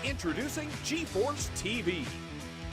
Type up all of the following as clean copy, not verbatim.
Introducing GeForce TV.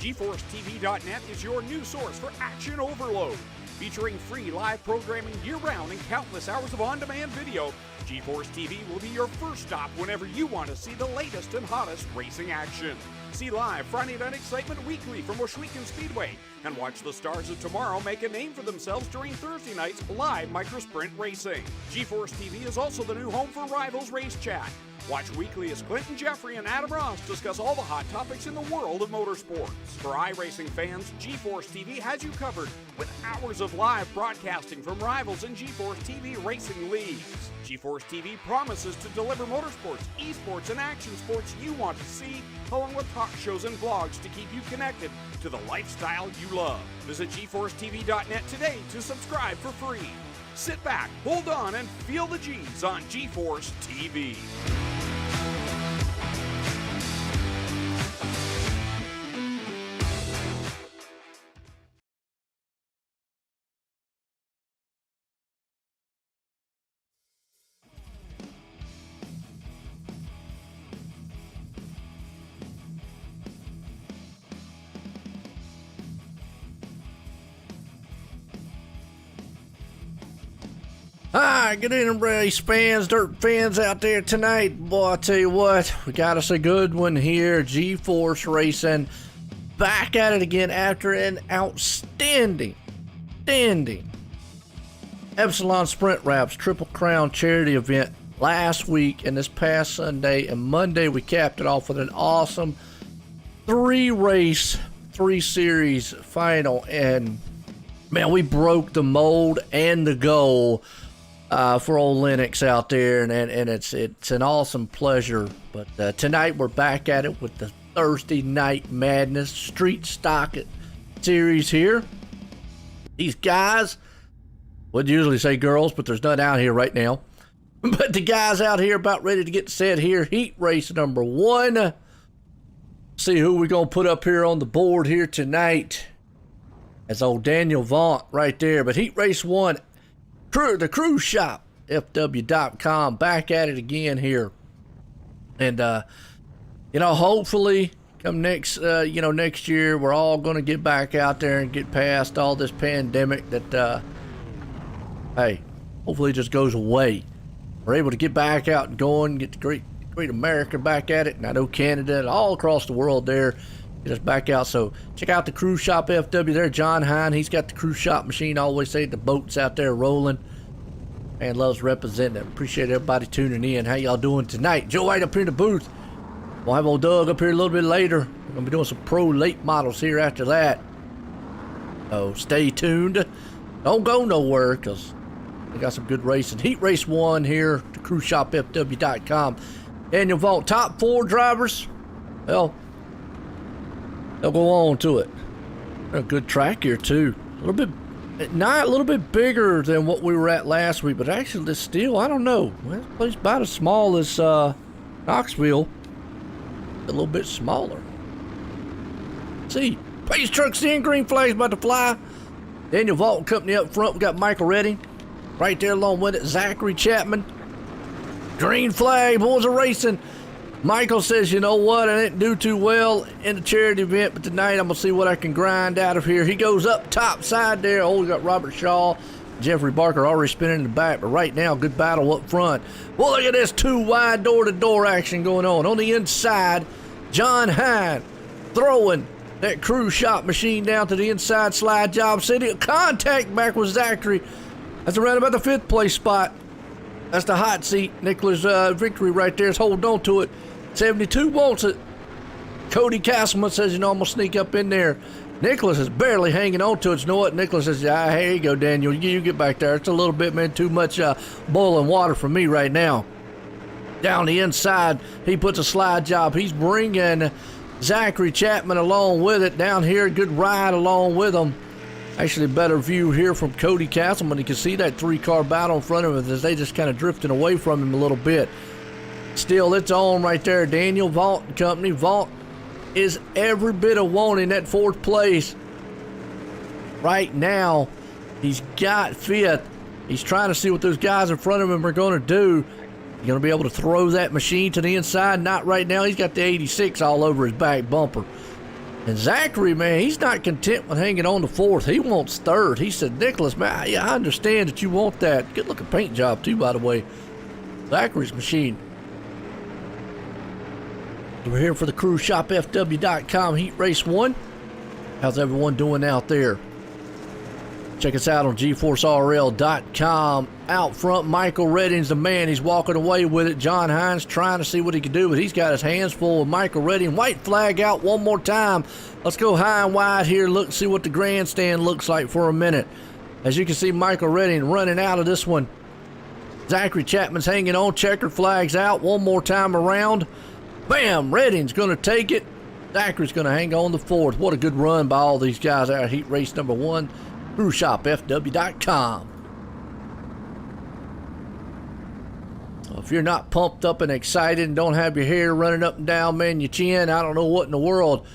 GForceTV.net is your new source for action overload. Featuring free live programming year-round and countless hours of on-demand video, GeForce TV will be your first stop whenever you want to see the latest and hottest racing action. See live Friday Night Excitement weekly from Washougal Speedway, and watch the stars of tomorrow make a name for themselves during Thursday night's live microsprint racing. GeForce TV is also the new home for Rivals Race Chat. Watch weekly as Clinton Jeffrey and Adam Ross discuss all the hot topics in the world of motorsports. For iRacing fans, GeForce TV has you covered with hours of live broadcasting from Rivals and GeForce TV Racing Leagues. GeForce TV promises to deliver motorsports, esports, and action sports you want to see, along with talk shows and vlogs to keep you connected to the lifestyle you love. Visit GForceTV.net today to subscribe for free. Sit back, hold on, and feel the G's on GeForce TV. Hi, good evening, race fans, dirt fans out there tonight. Boy, I tell you what, we got us a good one here. GeForce Racing back at it again after an outstanding Epsilon Sprint Wraps Triple Crown charity event last week and this past Sunday. And Monday we capped it off with an awesome 3-race, 3-series final. And man, we broke the mold and the goal for old Lennox out there, and it's an awesome pleasure. But tonight we're back at it with the Thursday Night Madness Street Stock series here. These guys, would usually say girls, but there's none out here right now. But the guys out here about ready to get set here. Heat race number 1. See who we're gonna put up here on the board here tonight. That's old Daniel Vaught right there. But heat race 1. The Cruise Shop, FW.com, back at it again here. And, hopefully come next year, we're all going to get back out there and get past all this pandemic that, hey, hopefully it just goes away. We're able to get back out and going, get the great America back at it. And I know Canada and all across the world there. Get us back out. So check out the Cruise Shop FW there. John Hine, he's got the Cruise Shop machine. I always say the boat's out there rolling. Man, loves representing it. Appreciate everybody tuning in. How y'all doing tonight? Joe White up here in the booth. We'll have old Doug up here a little bit later. We're going to be doing some pro late models here after that. So stay tuned. Don't go nowhere because we got some good racing. Heat race 1 here to cruiseshopfw.com. Daniel Vaught, top 4 drivers. Well, they'll go on to it. A good track here too. A little bit bigger than what we were at last week, but actually this still, I don't know. Well, this place about as small as Knoxville. A little bit smaller. Let's see, pace trucks in, green flags about to fly. Daniel Vaught and company up front. We got Michael Redding right there along with it. Zachary Chapman. Green flag, boys are racing. Michael says, you know what, I didn't do too well in the charity event, but tonight I'm going to see what I can grind out of here. He goes up top side there. Oh, we got Robert Shaw, Jeffrey Barker already spinning in the back, but right now, good battle up front. Well, look at this 2-wide door-to-door action going on. On the inside, John Hine throwing that Cruise Shop machine down to the inside slide job. City contact back with Zachary. That's around about the 5th place spot. That's the hot seat. Nicholas victory right there is holding on to it. 72 wants it. Cody Castleman says, I'm going to sneak up in there. Nicholas is barely hanging on to it. You know what? Nicholas says, here you go, Daniel. You get back there. It's a little bit, man, too much boiling water for me right now. Down the inside, he puts a slide job. He's bringing Zachary Chapman along with it. Down here, good ride along with him. Actually, a better view here from Cody Castleman. You can see that 3-car battle in front of him as they just kind of drifting away from him a little bit. Still, it's on right there. Daniel Vaught and company. Vaught is every bit of wanting that 4th place. Right now, he's got 5th. He's trying to see what those guys in front of him are going to do. You gonna be able to throw that machine to the inside? Not right now. He's got the 86 all over his back bumper. And Zachary, man, he's not content with hanging on to fourth. He wants third. He said, Nicholas, man, yeah, I understand that you want that. Good looking paint job too, by the way. Zachary's machine. We're here for the Cruise Shop FW.com Heat Race 1. How's everyone doing out there? Check us out on GForceRL.com. Out front, Michael Redding's the man. He's walking away with it. John Hines trying to see what he can do, but he's got his hands full with Michael Redding. White flag out one more time. Let's go high and wide here. Look, see what the grandstand looks like for a minute. As you can see, Michael Redding running out of this one. Zachary Chapman's hanging on. Checker flags out one more time around. Bam! Redding's going to take it. Zachary's going to hang on to fourth. What a good run by all these guys out. Heat race number 1. CruiseShopFW.com. If you're not pumped up and excited and don't have your hair running up and down, man, your chin, I don't know what in the world,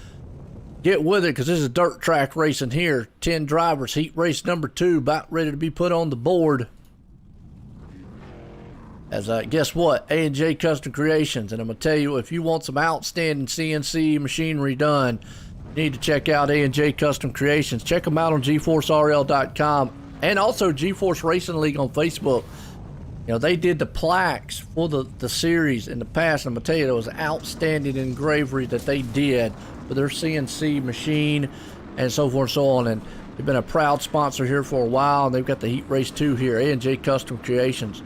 get with it, because this is dirt track racing here. 10 drivers, heat race number 2, about ready to be put on the board. As guess what? A&J Custom Creations. And I'm going to tell you, if you want some outstanding CNC machinery done, you need to check out A&J Custom Creations. Check them out on GForceRL.com and also GeForce Racing League on Facebook. You know, they did the plaques for the series in the past. I'm going to tell you, there was outstanding engraving that they did for their CNC machine and so forth and so on. And they've been a proud sponsor here for a while. And they've got the Heat Race 2 here, A&J Custom Creations.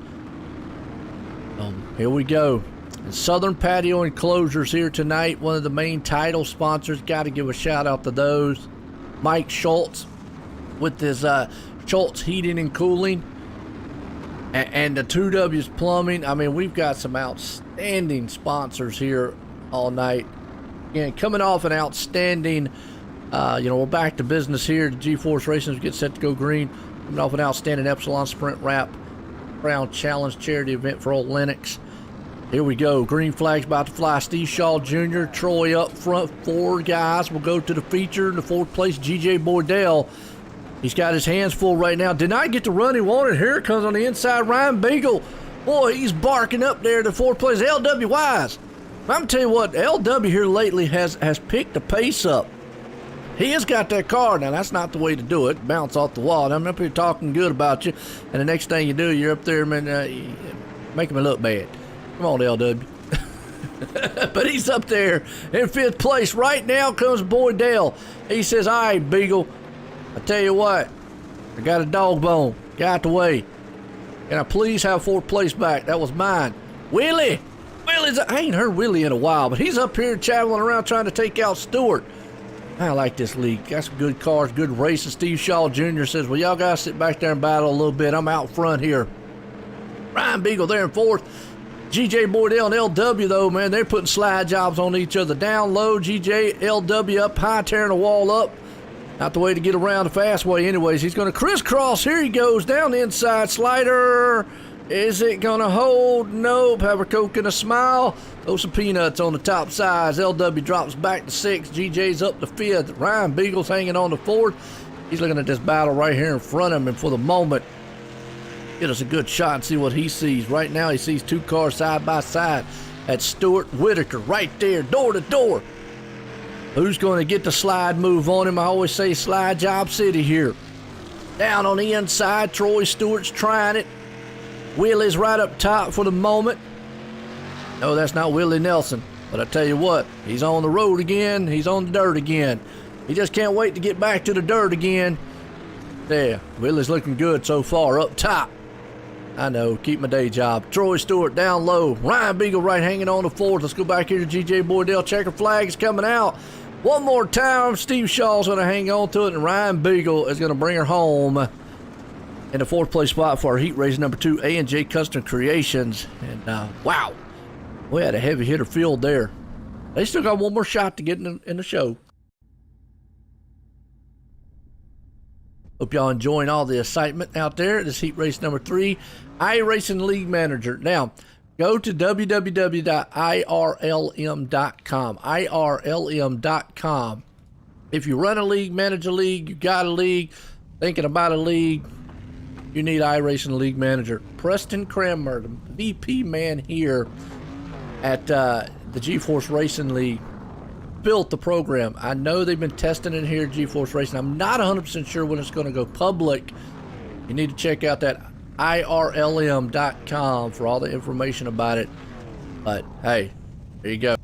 Here we go. Southern Patio Enclosures here tonight. One of the main title sponsors. Got to give a shout out to those. Mike Schultz with his Schultz Heating and Cooling. And the 2W's Plumbing. I mean, we've got some outstanding sponsors here all night. Again, coming off an outstanding, we're back to business here. The GeForce Racing get set to go green. Coming off an outstanding Epsilon Sprint Wrap Brown Challenge charity event for old Lennox. Here we go. Green flag's about to fly. Steve Shaw Jr., Troy up front. 4 guys will go to the feature. In the 4th place, G.J. Bordell. He's got his hands full right now. Did not get the run he wanted. Here comes on the inside, Ryan Beagle. Boy, he's barking up there to 4th place. L.W. Wise. I'm going to tell you what, L.W. here lately has picked the pace up. He has got that car. Now, that's not the way to do it. Bounce off the wall. I'm up here talking good about you, and the next thing you do, you're up there, man, making me look bad. Come on, LW. But he's up there in 5th place. Right now comes Boydell. He says, all right, Beagle, I tell you what, I got a dog bone. Get out the way. Can I please have 4th place back? That was mine. Willie. I ain't heard Willie in a while, but he's up here traveling around trying to take out Stewart. I like this league. Got some good cars, good races. Steve Shaw Jr. says, well, y'all guys sit back there and battle a little bit. I'm out front here. Ryan Beagle there in 4th. GJ Bordell and LW, though, man, they're putting slide jobs on each other. Down low, GJ, LW up high, tearing the wall up. Not the way to get around the fast way anyways. He's going to crisscross. Here he goes, down the inside slider. Is it going to hold? Nope. Have a Coke and a smile. Throw some peanuts on the top sides. LW drops back to 6th. GJ's up to 5th. Ryan Beagle's hanging on to 4th. He's looking at this battle right here in front of him, and for the moment, get us a good shot and see what he sees. Right now, he sees 2 cars side by side. That's Stuart Whitaker right there, door to door. Who's going to get the slide move on him? I always say slide job city here. Down on the inside, Troy Stewart's trying it. Willie's right up top for the moment. No, that's not Willie Nelson. But I tell you what, he's on the road again. He's on the dirt again. He just can't wait to get back to the dirt again. There, Willie's looking good so far up top. I know, keep my day job. Troy Stewart down low. Ryan Beagle right hanging on to 4th. Let's go back here to G.J. Bordell. Checker flag is coming out. One more time. Steve Shaw's going to hang on to it, and Ryan Beagle is going to bring her home in the 4th place spot for our heat race number 2, A&J Custom Creations. And wow, we had a heavy hitter field there. They still got one more shot to get in the show. Hope y'all enjoying all the excitement out there. This heat race number 3, iRACING League Manager. Now, go to www.irlm.com. irlm.com. If you run a league, manage a league, you got a league, thinking about a league, you need iRacing League Manager. Preston Cranmer, the VP man here at the GeForce Racing League, built the program. I know they've been testing it here at GeForce Racing. I'm not 100% sure when it's going to go public. You need to check out that IRLM.com for all the information about it. But hey, there you go.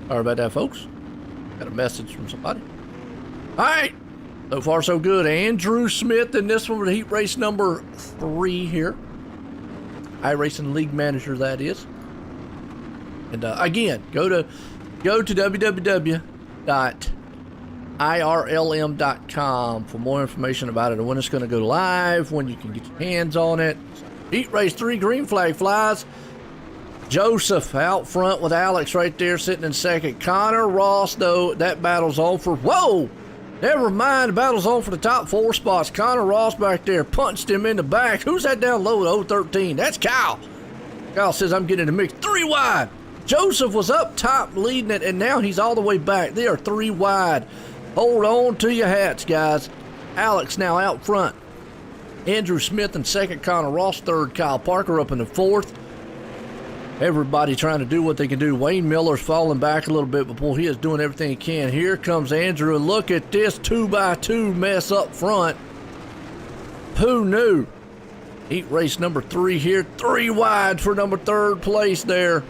Sorry about that, folks. Got a message from somebody. All right. So far, so good. Andrew Smith in this one with heat race number 3 here. iRacing League Manager, that is. And again, go to www.irlm.com for more information about it and when it's going to go live, when you can get your hands on it. Heat race 3, green flag flies. Joseph out front with Alex right there sitting in second. Connor Ross, though, that battle's on for... Whoa! Never mind, the battle's on for the top 4 spots. Connor Ross back there punched him in the back. Who's that down low at 013? That's Kyle. Kyle says, I'm getting in the mix. 3 wide. Joseph was up top leading it, and now he's all the way back. They are 3 wide. Hold on to your hats, guys. Alex now out front. Andrew Smith in second. Connor Ross third. Kyle Parker up in the 4th. Everybody trying to do what they can do. Wayne Miller's falling back a little bit, but boy, he is doing everything he can. Here comes Andrew, and look at this 2x2 mess up front. Who knew? Heat race number 3 here. 3 wide for number 3rd place there.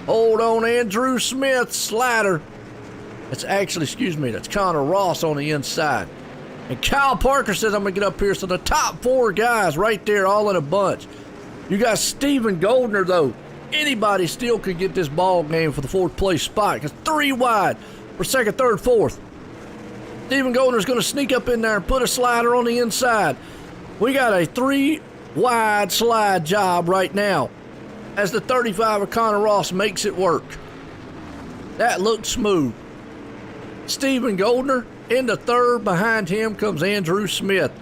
Hold on, Andrew Smith, slider. It's actually, excuse me, that's Connor Ross on the inside. And Kyle Parker says, I'm going to get up here. So the top 4 guys right there, all in a bunch. You got Stephen Goldner, though. Anybody still could get this ball game for the 4th place spot. Because 3 wide for 2nd, 3rd, 4th. Stephen Goldner's going to sneak up in there and put a slider on the inside. We got a 3 wide slide job right now as the 35 of Connor Ross makes it work. That looks smooth. Stephen Goldner into 3rd. Behind him comes Andrew Smith.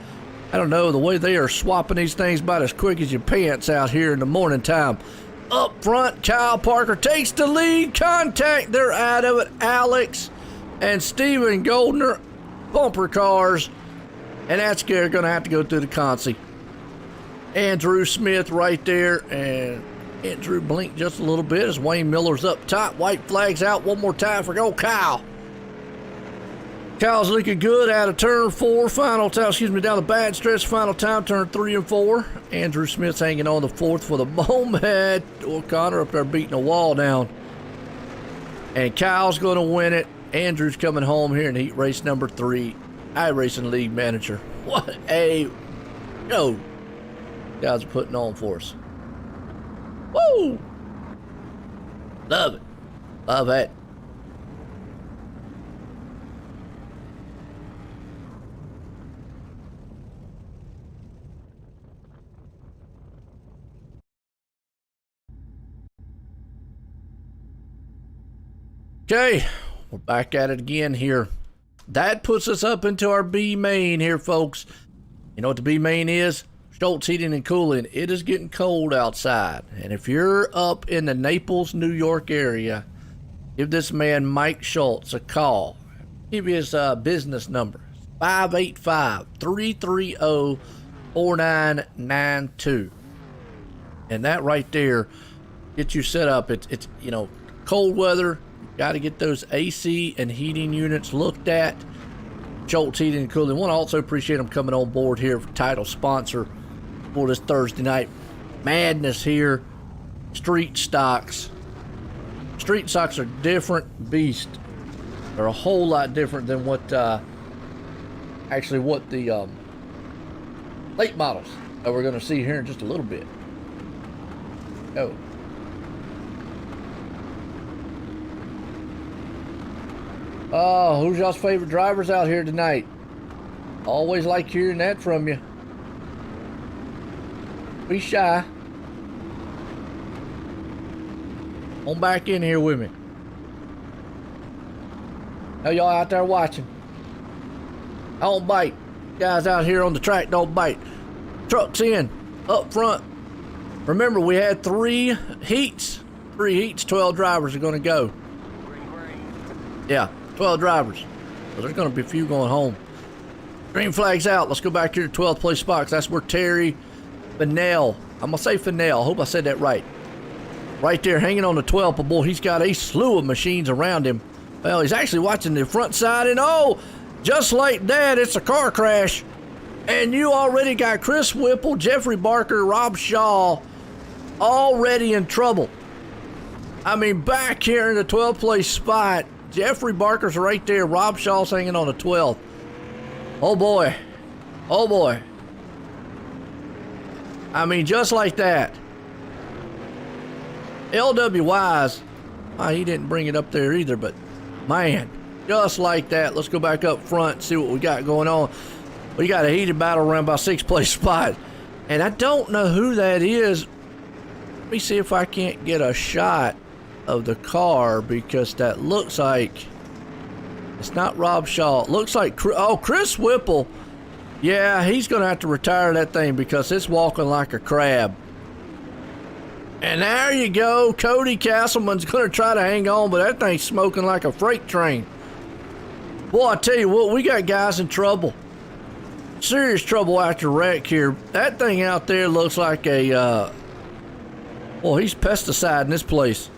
I don't know, the way they are swapping these things about as quick as your pants out here in the morning time. Up front, Kyle Parker takes the lead. Contact, they're out of it. Alex and Stephen Goldner, bumper cars. And that's going to have to go through the consi. Andrew Smith right there. And Andrew blinked just a little bit as Wayne Miller's up top. White flags out one more time for go Kyle. Kyle's looking good out of turn 4. Final time, down the bad stretch. Final time, turn 3 and 4. Andrew Smith's hanging on the 4th for the moment. Connor up there beating the wall down. And Kyle's going to win it. Andrew's coming home here in heat race number 3. iRacing League Manager. What a show guys are putting on for us. Woo! Love it. Love it. Okay, we're back at it again here. That puts us up into our B main here, folks. You know what the B main is? Schultz Heating and Cooling. It is getting cold outside. And if you're up in the Naples, New York area, give this man Mike Schultz a call. Give you his business number. 585-330-4992. And that right there gets you set up. It's you know, cold weather. Got to get those AC and heating units looked at. Schultz Heating and Cooling. Want to also appreciate them coming on board here for title sponsor for this Thursday night madness here. Street stocks. Street stocks are different beast. They're a whole lot different than what actually what the late models that we're going to see here in just a little bit. Oh. Oh, who's y'all's favorite drivers out here tonight? Always like hearing that from you. Be shy. On back in here with me. Now y'all out there watching. I don't bite. Guys out here on the track don't bite. Trucks in, up front. Remember, we had 3 heats. 3 heats, 12 drivers are going to go. Yeah, 12 drivers. So there's going to be a few going home. Green flag's out. Let's go back here to 12th place spot. That's where Terry Fennell. I'm going to say Fennell. I hope I said that right. Right there, hanging on the 12th. But boy, he's got a slew of machines around him. Well, he's actually watching the front side. And oh, just like that, it's a car crash. And you already got Chris Whipple, Jeffrey Barker, Rob Shaw already in trouble. I mean, back here in the 12th place spot, Jeffrey Barker's right there. Rob Shaw's hanging on the 12th. Oh boy. Oh boy. I mean, just like that. LW Wise, he didn't bring it up there either, but man, just like that. Let's go back up front and see what we got going on. We got a heated battle around by 6th place spot. And I don't know who that is. Let me see if I can't get a shot of the car, because that looks like it's not Rob Shaw. It looks like Chris Whipple. Yeah, he's gonna have to retire that thing because it's walking like a crab. And there you go. Cody Castleman's gonna try to hang on, but that thing's smoking like a freight train. Boy, I tell you what, we got guys in trouble. Serious trouble after wreck here. That thing out there looks like a well, he's pesticiding this place.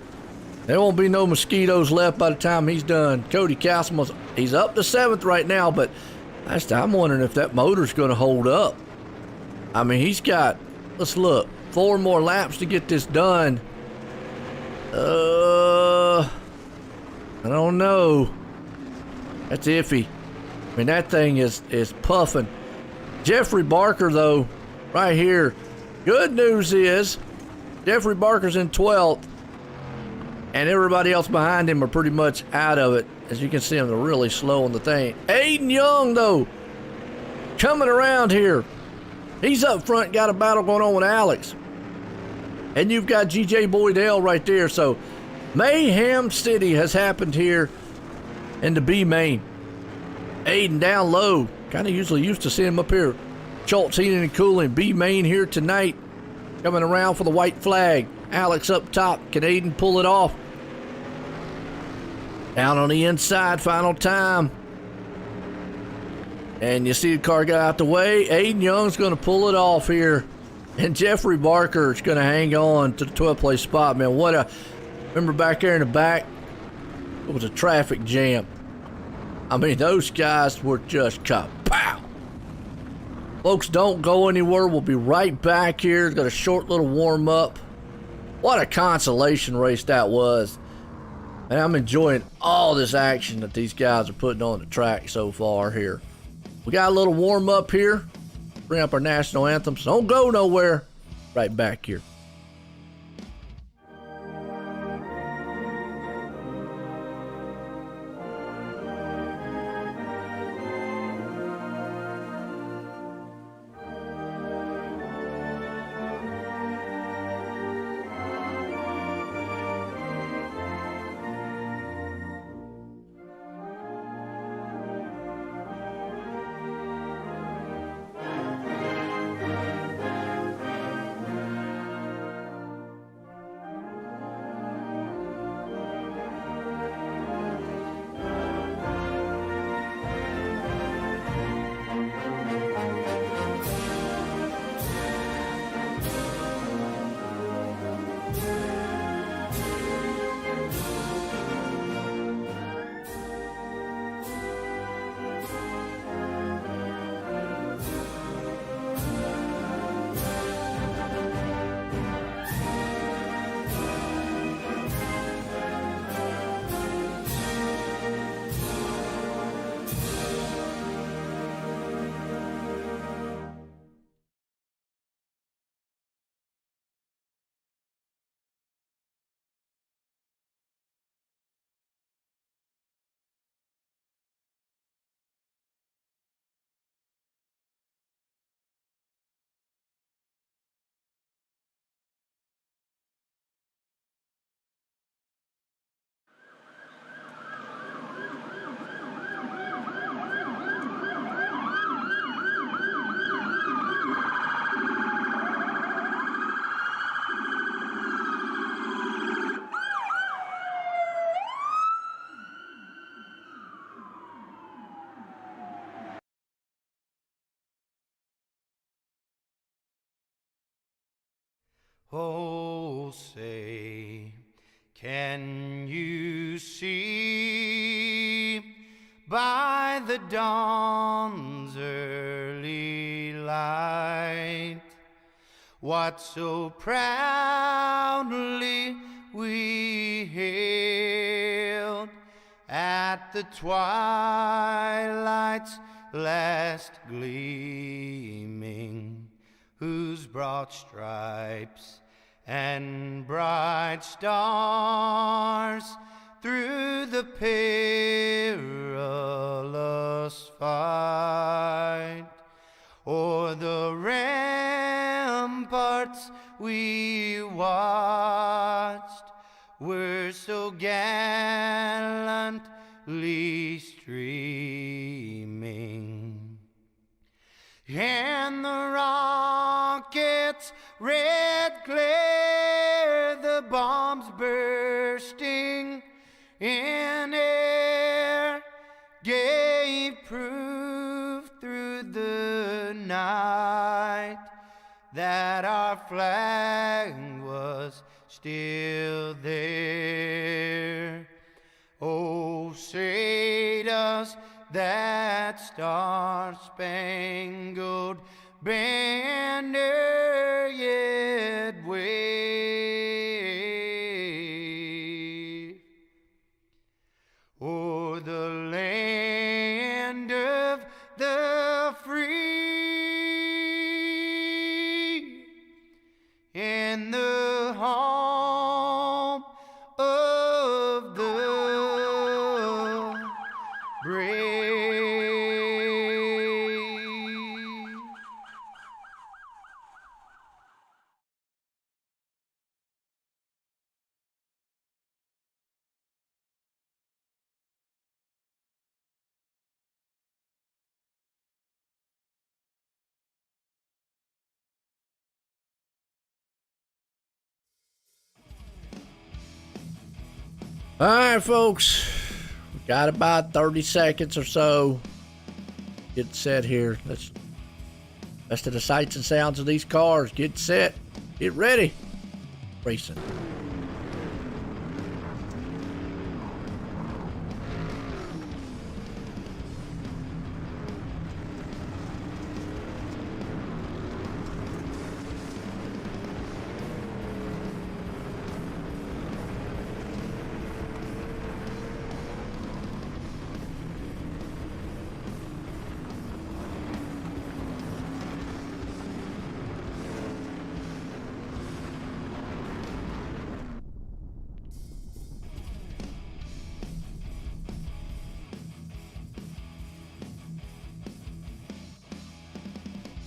There won't be no mosquitoes left by the time he's done. Cody Castleman's, he's up to 7th right now, but I'm wondering if that motor's going to hold up. I mean, he's got, let's look, 4 more laps to get this done. I don't know. That's iffy. I mean, that thing is puffing. Jeffrey Barker, though, right here. Good news is Jeffrey Barker's in 12th. And everybody else behind him are pretty much out of it. As you can see, they're really slow on the thing. Aiden Young, though, coming around here. He's up front, got a battle going on with Alex. And you've got GJ Boydell right there. So Mayhem City has happened here in the B main. Aiden down low. Kind of usually used to seeing him up here. Schultz Heating and Cooling, B main here tonight. Coming around for the white flag. Alex up top. Can Aiden pull it off? Down on the inside, final time. And you see the car got out the way. Aiden Young's going to pull it off here. And Jeffrey Barker is going to hang on to the 12th place spot. Man, what a... Remember back there in the back? It was a traffic jam. I mean, those guys were just kapow. Folks, don't go anywhere. We'll be right back here. Got a short little warm-up. What a consolation race that was. And I'm enjoying all this action that these guys are putting on the track so far here. We got a little warm up here. Bring up our national anthem. So don't go nowhere. Right back here. Oh, say, can you see by the dawn's early light what so proudly we hailed at the twilight's last gleaming, whose broad stripes and bright stars through the perilous fight o'er the ramparts we watched were so gallantly streaming, and the rockets' red glare, the bombs bursting in air, gave proof through the night that our flag was still there. Oh, say does that star-spangled banner yet wave o'er the land of the free and the home of the brave? All right, folks, we got about 30 seconds or so. Get set here. Let's to the sights and sounds of these cars. Get set. Get ready. Racing.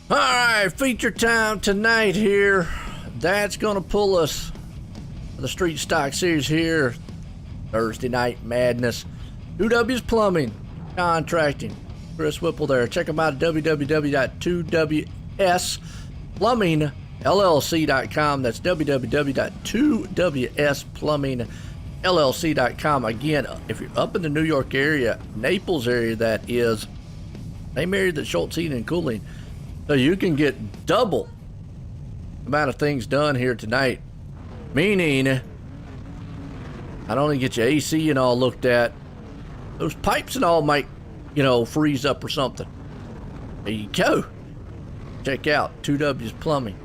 All right, feature time tonight here. That's gonna pull us to the Street Stock Series here. Thursday Night Madness. 2W's Plumbing, Contracting. Chris Whipple there. Check them out at www.2wsplumbingllc.com. That's www.2wsplumbingllc.com. Again, if you're up in the New York area, Naples area, that is, same area that Schultz Heating and Cooling. So you can get double the amount of things done here tonight. Meaning, not only get your AC and all looked at, those pipes and all might, freeze up or something. There you go. Check out 2W's Plumbing.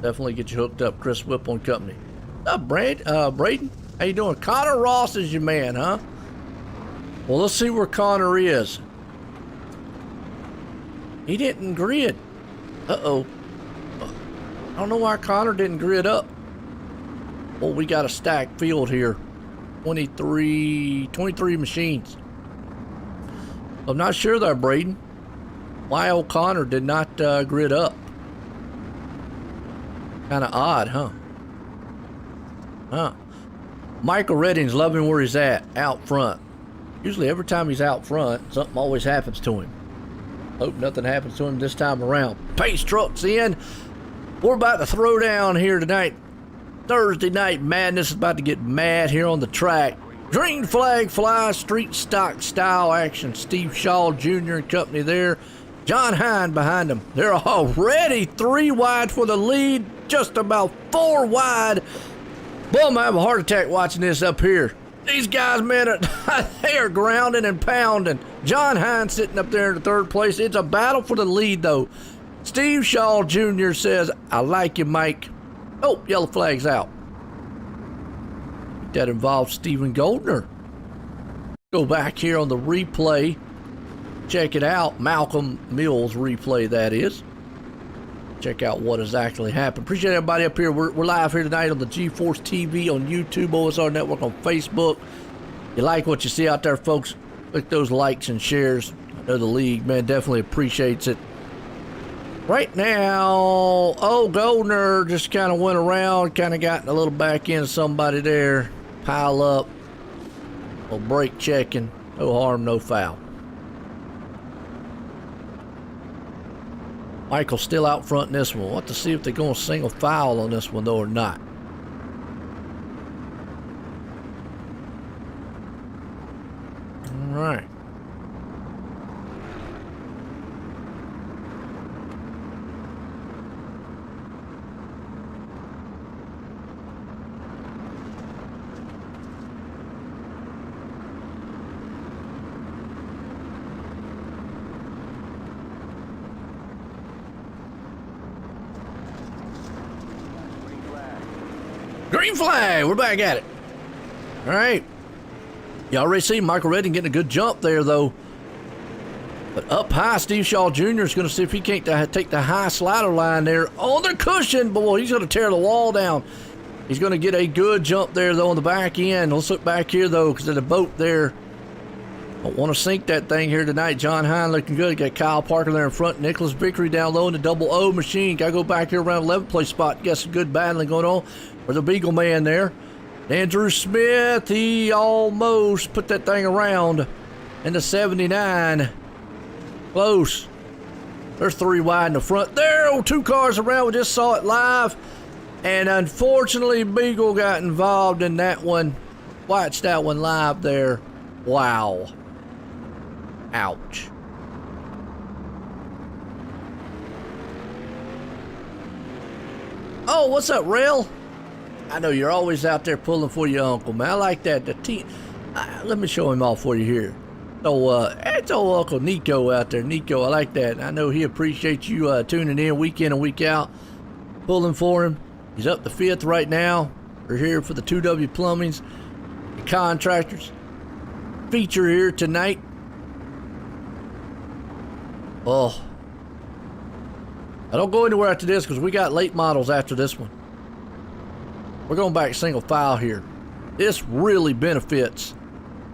Definitely get you hooked up. Chris Whipple and Company. What's up, Braden? How you doing? Connor Ross is your man, huh? Well, let's see where Connor is. He didn't grid. Uh-oh. I don't know why Connor didn't grid up. Well, we got a stacked field here. 23 machines. I'm not sure there, Braden. Why old Connor did not grid up. Kind of odd, huh? Michael Redding's loving where he's at, out front. Usually every time he's out front, something always happens to him. Hope nothing happens to him this time around. Pace trucks in. We're about to throw down here tonight. Thursday Night Madness is about to get mad here on the track. Green flag fly, street stock style action. Steve Shaw Jr. and company there. John Hine behind them. They're already 3 wide for the lead. just about 4 wide. Boy, I'm gonna have a heart attack watching this up here. These guys, man, they are grounding and pounding. John Hines sitting up there in the 3rd place. It's a battle for the lead, though. Steve Shaw Jr. says, I like you, Mike. Oh, yellow flag's out. That involves Stephen Goldner. Go back here on the replay. Check it out. Malcolm Mills replay, that is. Check out what has actually happened. Appreciate everybody up here. We're live here tonight on the GeForce TV, on YouTube, OSR Network, on Facebook. You like what you see out there, folks? Click those likes and shares. I know the league, man, definitely appreciates it. Right now, oh, Goldner just kind of went around, kind of got a little back into somebody there. Pile up. Little brake checking. No harm, no foul. Michael's still out front in this one. We'll have to see if they're going to single foul on this one, though, or not. All right. Green flag, we're back at it. All right. You already see Michael Redding getting a good jump there, though. But up high, Steve Shaw Jr. is going to see if he can't take the high slider line there on the cushion. Boy, he's going to tear the wall down. He's going to get a good jump there, though, on the back end. Let's look back here, though, because of the boat there. Don't want to sink that thing here tonight. John Hine looking good. Got Kyle Parker there in front. Nicholas Vickery down low in the double O machine. Got to go back here around 11th place spot. Got some good battling going on for the Beagle man there. Andrew Smith, he almost put that thing around in the 79. Close. There's 3 wide in the front. There, 2 cars around. We just saw it live. And unfortunately, Beagle got involved in that one. Watched that one live there. Wow. Ouch. Oh, what's up, Rail? I know you're always out there pulling for your uncle, man. I like that. The team. Let me show him off for you here. So, it's old Uncle Nico out there. Nico, I like that. I know he appreciates you tuning in week and week out, pulling for him. He's up to 5th right now. We're here for the 2W Plumbings, the contractors feature here tonight. Oh, I don't go anywhere after this because we got late models after this one. We're going back single file here. This really benefits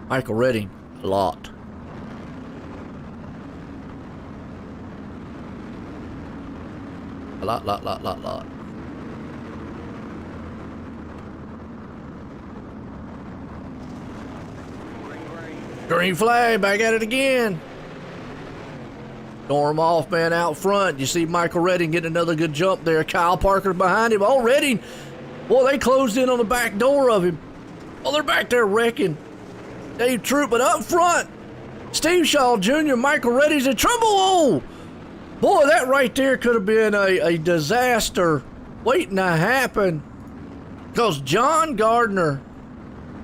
Michael Redding a lot. A lot. Green flag, back at it again. Storm off, man, out front. You see Michael Redding getting another good jump there. Kyle Parker behind him. Oh, Redding. Boy, they closed in on the back door of him. Oh, they're back there wrecking Dave Troop, but up front, Steve Shaw Jr., Michael Redding's in trouble. Oh, boy, that right there could have been a disaster waiting to happen. Because John Gardner,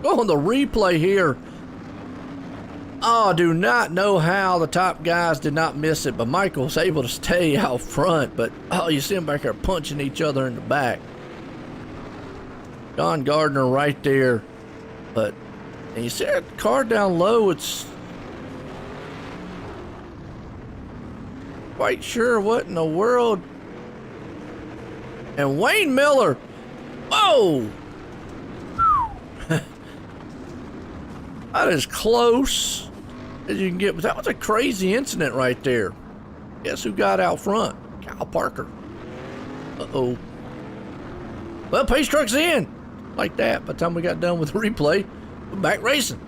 on the replay here, oh, I do not know how the top guys did not miss it, but Michael was able to stay out front. But, oh, you see them back there punching each other in the back. John Gardner right there. But, and you see that car down low, it's quite sure what in the world. And Wayne Miller, whoa! That is close as you can get, but that was a crazy incident right there. Guess who got out front? Kyle Parker. Uh-oh. Well, pace truck's in. Like that. By the time we got done with the replay, we're back racing.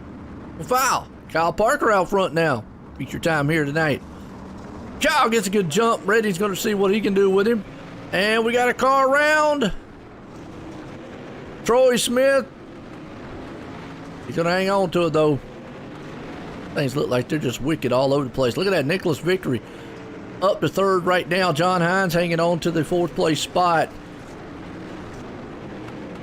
We'll foul. Kyle Parker out front now. Feature time here tonight. Kyle gets a good jump. Reddy's going to see what he can do with him. And we got a car around. Troy Smith. He's going to hang on to it, though. Things look like they're just wicked all over the place. Look at that. Nicholas Vickery up to 3rd right now. John Hines hanging on to the 4th place spot.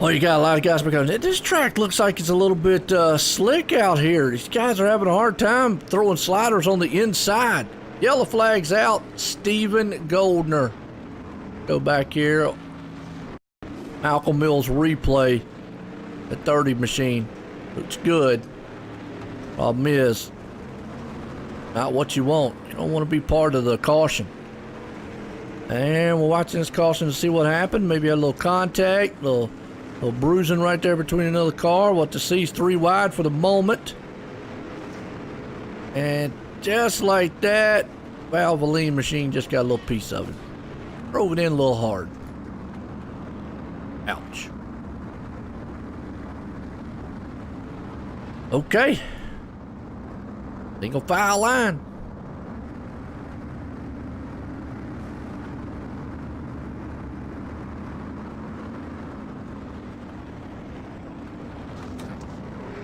Well, you got a lot of guys because this track looks like it's a little bit slick out here. These guys are having a hard time throwing sliders on the inside. Yellow flag's out. Steven Goldner. Go back here. Malcolm Mills replay. The 30 machine. Looks good. Problem is, not what you want. You don't want to be part of the caution. And we're watching this caution to see what happened. Maybe a little contact, little bruising right there between another car. What to see is 3 wide for the moment. And just like that, Valvoline machine just got a little piece of it. Drove it in a little hard. Ouch. Okay. Single file line.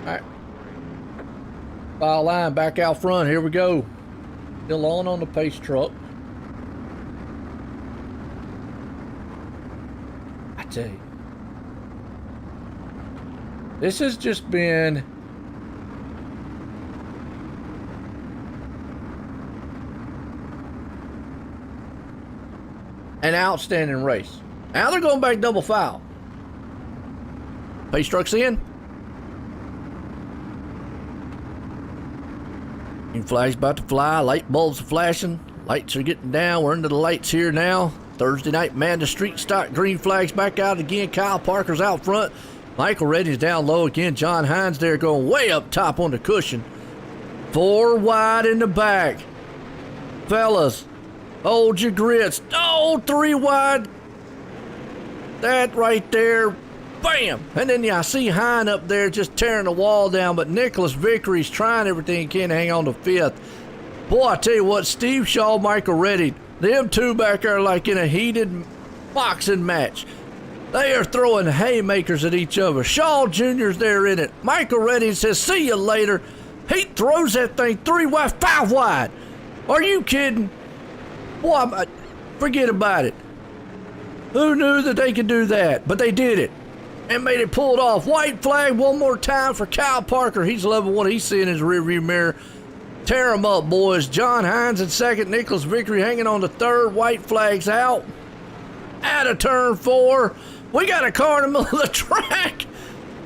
Alright. File line back out front. Here we go. Still on the pace truck. I tell you. This has just been an outstanding race. Now they're going back double file. Pace truck's in. Green flag's about to fly. Light bulbs are flashing. Lights are getting down. We're into the lights here now. Thursday night, man, the street stock. Green flag's back out again. Kyle Parker's out front. Michael Reddy's down low again. John Hines there going way up top on the cushion. 4 wide in the back. Fellas, hold your grits. Oh, 3 wide. That right there. Bam! And then I see Hine up there just tearing the wall down, but Nicholas Vickery's trying everything he can to hang on to 5th. Boy, I tell you what, Steve Shaw, Michael Reddy, them two back there like in a heated boxing match. They are throwing haymakers at each other. Shaw Jr.'s there in it. Michael Reddy says, see you later. He throws that thing 3 wide, 5 wide. Are you kidding? Boy, forget about it. Who knew that they could do that? But they did it. And made it pulled off. White flag one more time for Kyle Parker. He's loving what he's seeing in his rearview mirror. Tear him up, boys. John Hines in second. Nicholas Vickery hanging on to 3rd. White flag's out. Out of turn 4. We got a car in the middle of the track.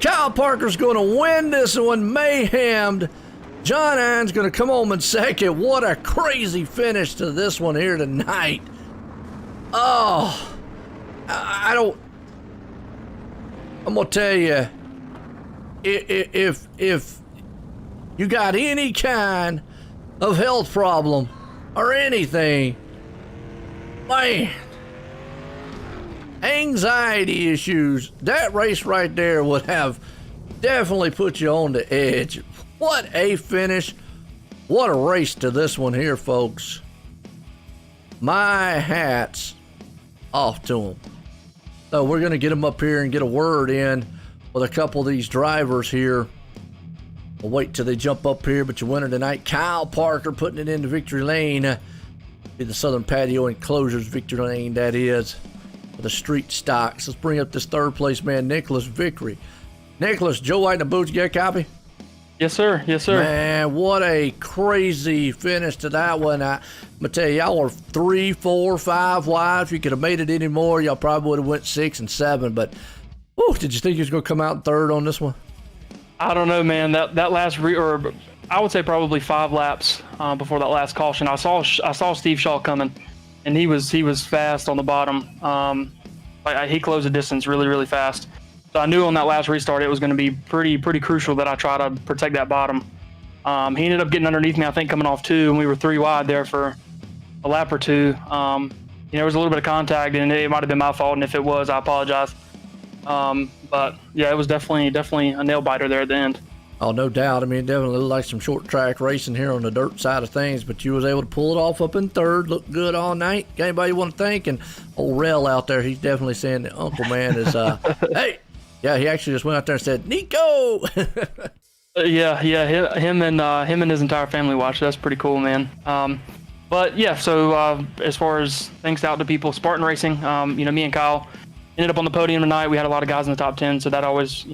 Kyle Parker's going to win this one. Mayhemmed. John Hines going to come home in second. What a crazy finish to this one here tonight. Oh, I don't... I'm gonna tell you, if you got any kind of health problem or anything, man, anxiety issues, that race right there would have definitely put you on the edge. What a finish. What a race to this one here, folks. My hat's off to them. So we're going to get them up here and get a word in with a couple of these drivers here. We'll wait till they jump up here, but your winner tonight, Kyle Parker, putting it into victory lane. Be the Southern Patio Enclosures victory lane, that is, for the street stocks. Let's bring up this 3rd place man, Nicholas Vickery. Nicholas, Joe White in the boots, you got a copy? Yes, sir. Yes, sir. Man, what a crazy finish to that one. I'm going to tell you, y'all were 3, 4, 5 wide. If you could have made it any more, y'all probably would have went 6 and 7. But, whew, did you think you was going to come out in 3rd on this one? I don't know, man. That last or I would say probably 5 laps before that last caution. I saw Steve Shaw coming, and he was fast on the bottom. He closed the distance really, really fast. So I knew on that last restart it was going to be pretty crucial that I try to protect that bottom. He ended up getting underneath me, I think, coming off 2, and we were 3 wide there for a lap or 2. There was a little bit of contact, and it might have been my fault, and if it was, I apologize. But yeah, it was definitely a nail biter there at the end. Oh, no doubt. I mean, it definitely looked like some short track racing here on the dirt side of things, but you was able to pull it off up in 3rd. Looked good all night. Anybody you want to thank? And old Rel out there, he's definitely saying that Uncle Man is, hey. Yeah, he actually just went out there and said, Nico! Yeah, him and his entire family watched. That's pretty cool, man. But yeah, so as far as thanks out to people, Spartan Racing, me and Kyle ended up on the podium tonight. We had a lot of guys in the top 10, so that always,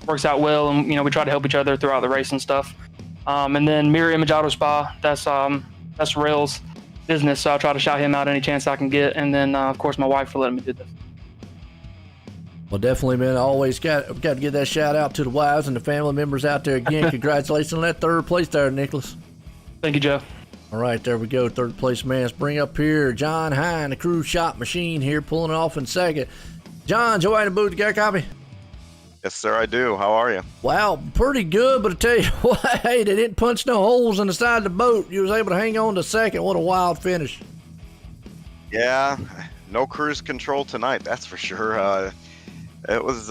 works out well. And, we try to help each other throughout the race and stuff. And then Mirror Image Auto Spa, that's Rail's business, so I'll try to shout him out any chance I can get. And then, of course, my wife for letting me do this. Well, definitely, man. Always got to give that shout out to the wives and the family members out there again. Congratulations on that third place there, Nicholas. Thank you, Joe. All right, there we go. Third place, man. Let's bring up here John Hine, the Cruise Shop Machine here, pulling it off in second. John, Joe in the booth, you got a copy? Yes, sir, I do. How are you? Wow, pretty good, but I tell you what, hey, they didn't punch no holes in the side of the boat. You was able to hang on to second. What a wild finish. Yeah, no cruise control tonight, that's for sure. It was,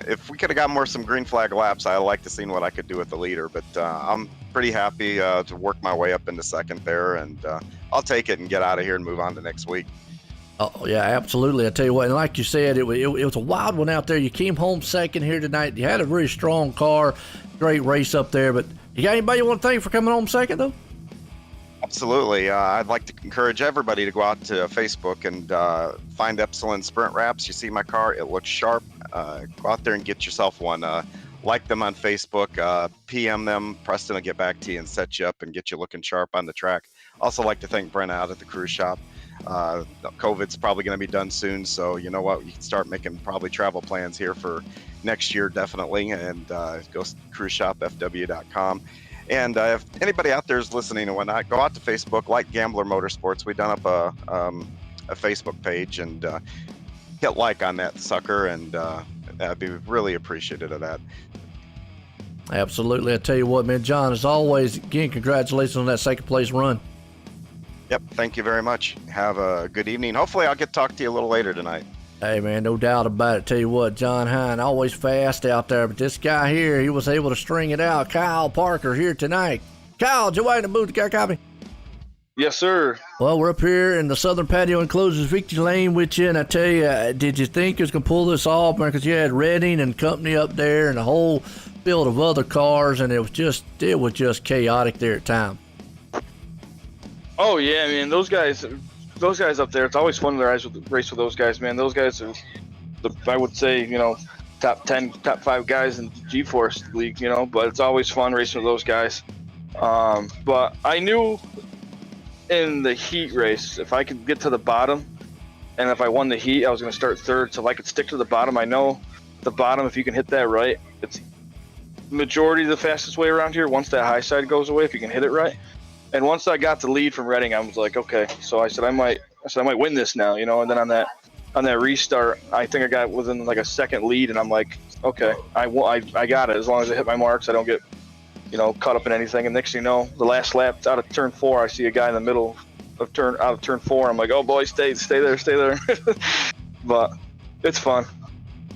if we could have got some green flag laps, I'd like to see what I could do with the leader, but I'm pretty happy to work my way up into second there, and I'll take it and get out of here and move on to next week. Oh, yeah, absolutely. I tell you what, and like you said, it was a wild one out there. You came home second here tonight. You had a very strong car, great race up there, but you got anybody you want to thank for coming home second, though? Absolutely. I'd like to encourage everybody to go out to Facebook and find Epsilon Sprint Wraps. You see my car, it looks sharp. Go out there and get yourself one. Like them on Facebook, PM them. Preston will get back to you and set you up and get you looking sharp on the track. Also like to thank Brent out at the cruise shop. COVID's probably going to be done soon, so you know what? You can start making probably travel plans here for next year, definitely. And go cruiseshopfw.com. And if anybody out there is listening and whatnot, go out to Facebook, like Gambler Motorsports. We done up a Facebook page, and hit like on that sucker, and I'd be really appreciative of that. Absolutely. I tell you what, man, John, as always, again, congratulations on that second place run. Yep, thank you very much. Have a good evening. Hopefully I'll get to talk to you a little later tonight. Hey, man, no doubt about it. Tell you what, John Hine, always fast out there, but this guy here, he was able to string it out. Kyle Parker here tonight. Kyle, Joe in the booth, got a copy? Yes, sir. Well, we're up here in the Southern Patio Enclosures Victory Lane with you, and I tell you, did you think you was going to pull this off, man? Because you had Redding and company up there and a whole field of other cars, and it was just chaotic there at times. Oh yeah, I mean those guys up there. It's always fun to race with those guys, man. Those guys are, I would say, top 10, top 5 guys in GeForce League, But it's always fun racing with those guys. But I knew in the heat race, if I could get to the bottom, and if I won the heat, I was going to start third. So if I could stick to the bottom, I know the bottom. If you can hit that right, it's majority of the fastest way around here. Once that high side goes away, if you can hit it right. And once I got the lead from Redding, I was like, okay. So I said I might win this now, And then on that restart, I think I got within like a second lead, and I'm like, okay, I got it. As long as I hit my marks, I don't get, caught up in anything. And next thing you know, the last lap out of turn 4, I see a guy in the middle of turn 4. I'm like, oh boy, stay there. But it's fun.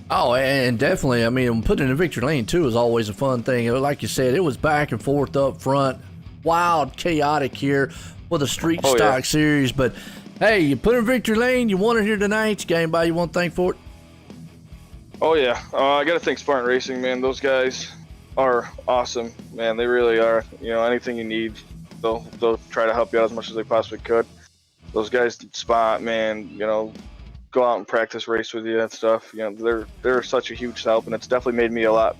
Oh, and definitely, I mean, putting in a victory lane too is always a fun thing. Like you said, it was back and forth up front. Wild, chaotic here for the Street Stock Series, but hey, you put in victory lane, you won it here tonight. You got anybody you want to thank for it? Oh yeah, I gotta thank Spartan Racing, man. Those guys are awesome, man. They really are. Anything you need, they'll try to help you out as much as they possibly could. Those guys spot, man. Go out and practice race with you and stuff. They're such a huge help, and it's definitely made me a lot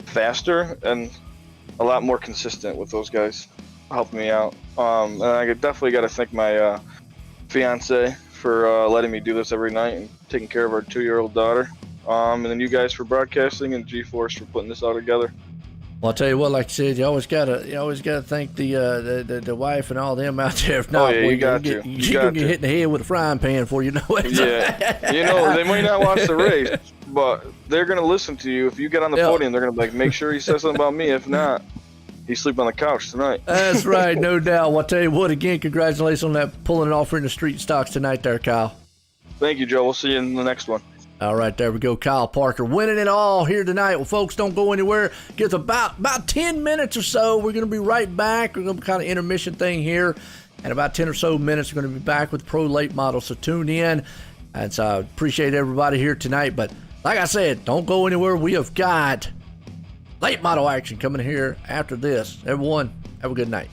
faster and a lot more consistent with those guys helping me out. And I definitely got to thank my fiance for letting me do this every night and taking care of our 2-year-old daughter. And then you guys for broadcasting, and GeForce for putting this all together. Well, I'll tell you what, like I said, you always gotta thank the wife and all them out there. If not, you got to. You're gonna get hit in the head with a frying pan before you know it. Yeah, they might not watch the race, but they're gonna listen to you. If you get on the podium, they're gonna be like, make sure he says something about me. If not, he's sleeping on the couch tonight. That's right, no doubt. Well, I'll tell you what, again, congratulations on that, pulling it off in the Street Stocks tonight there, Kyle. Thank you, Joe. We'll see you in the next one. All right, there we go. Kyle Parker winning it all here tonight. Well, folks, don't go anywhere. Give us about 10 minutes or so. We're going to be right back. We're going to be kind of intermission thing here. And about 10 or so minutes, we're going to be back with Pro Late Model. So tune in. And so I appreciate everybody here tonight. But like I said, don't go anywhere. We have got late model action coming here after this. Everyone, have a good night.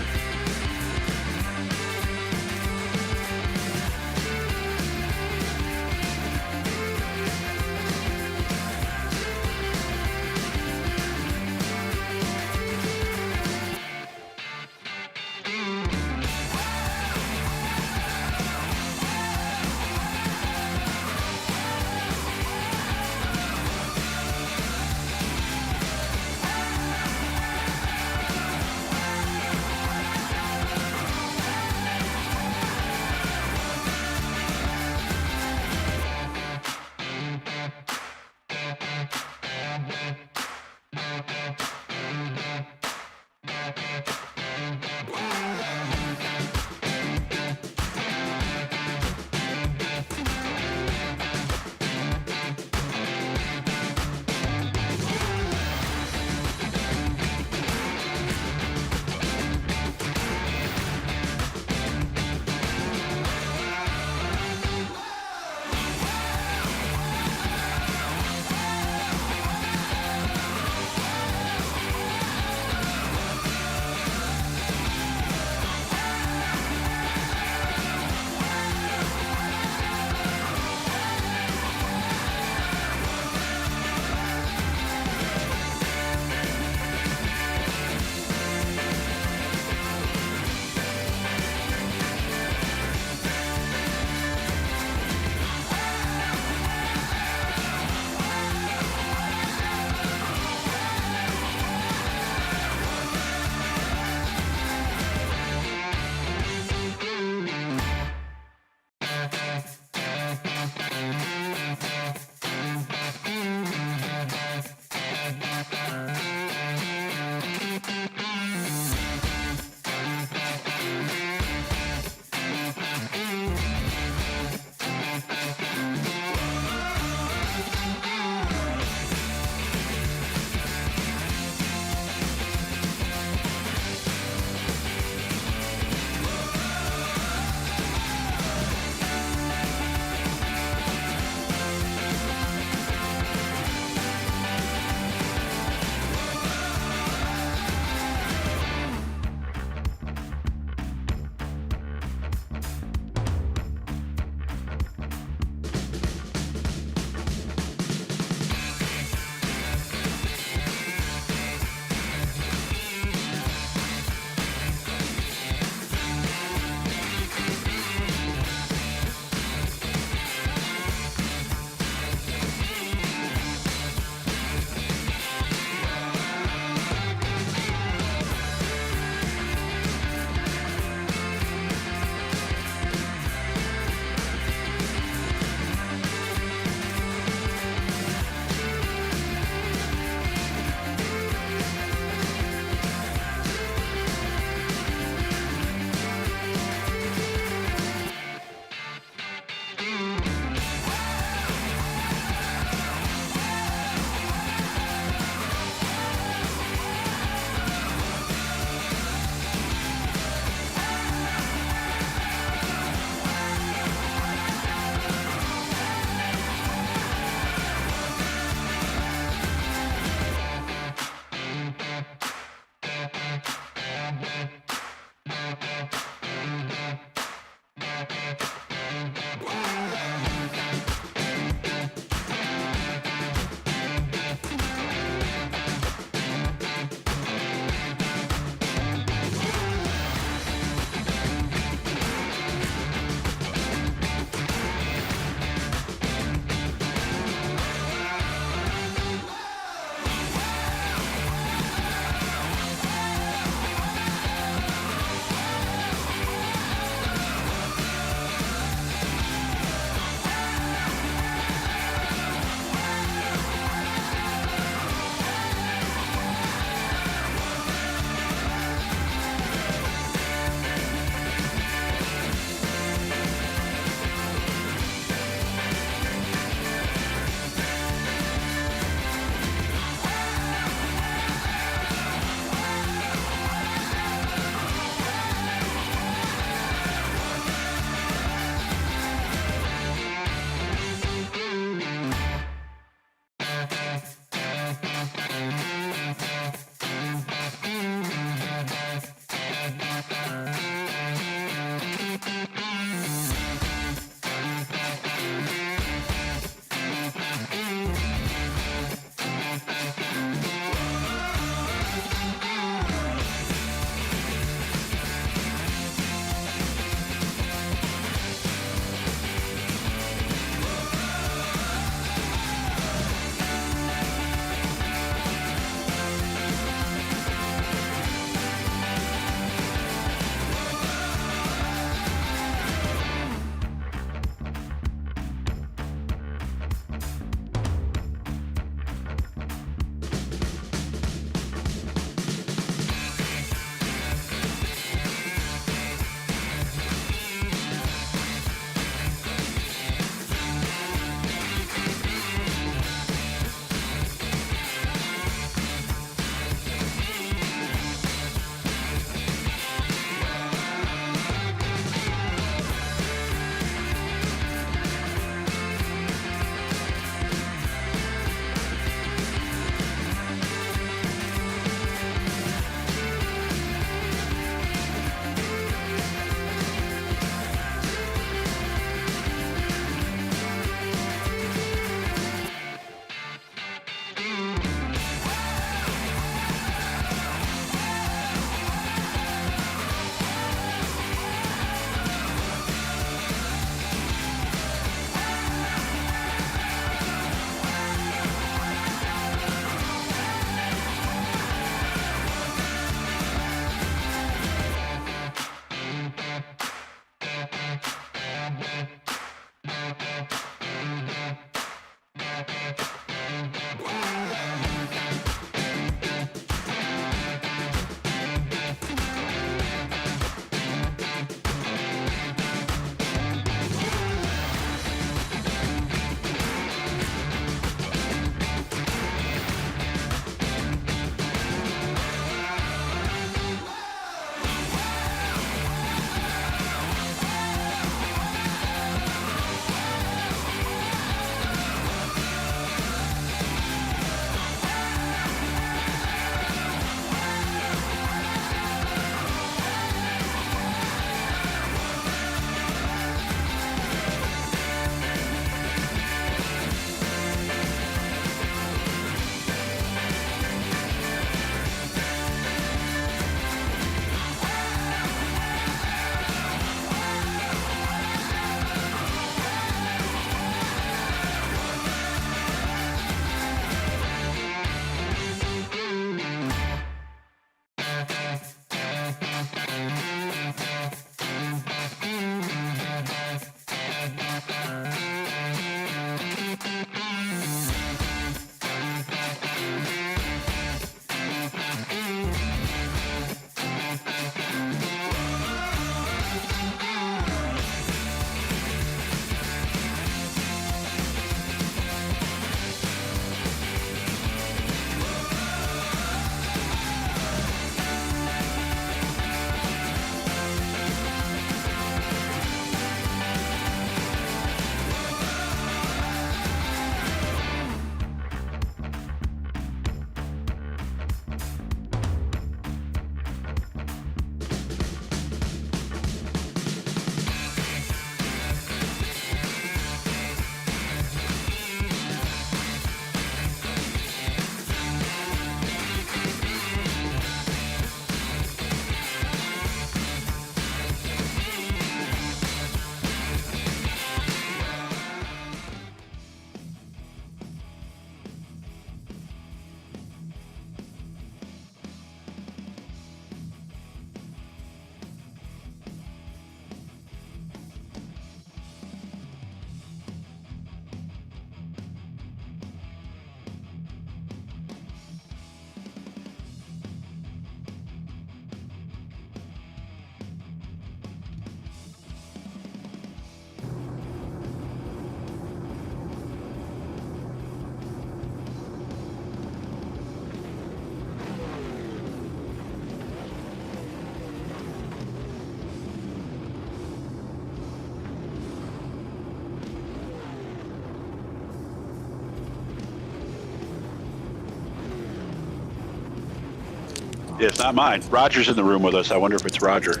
Yeah, it's not mine. Roger's in the room with us. I wonder if it's Roger.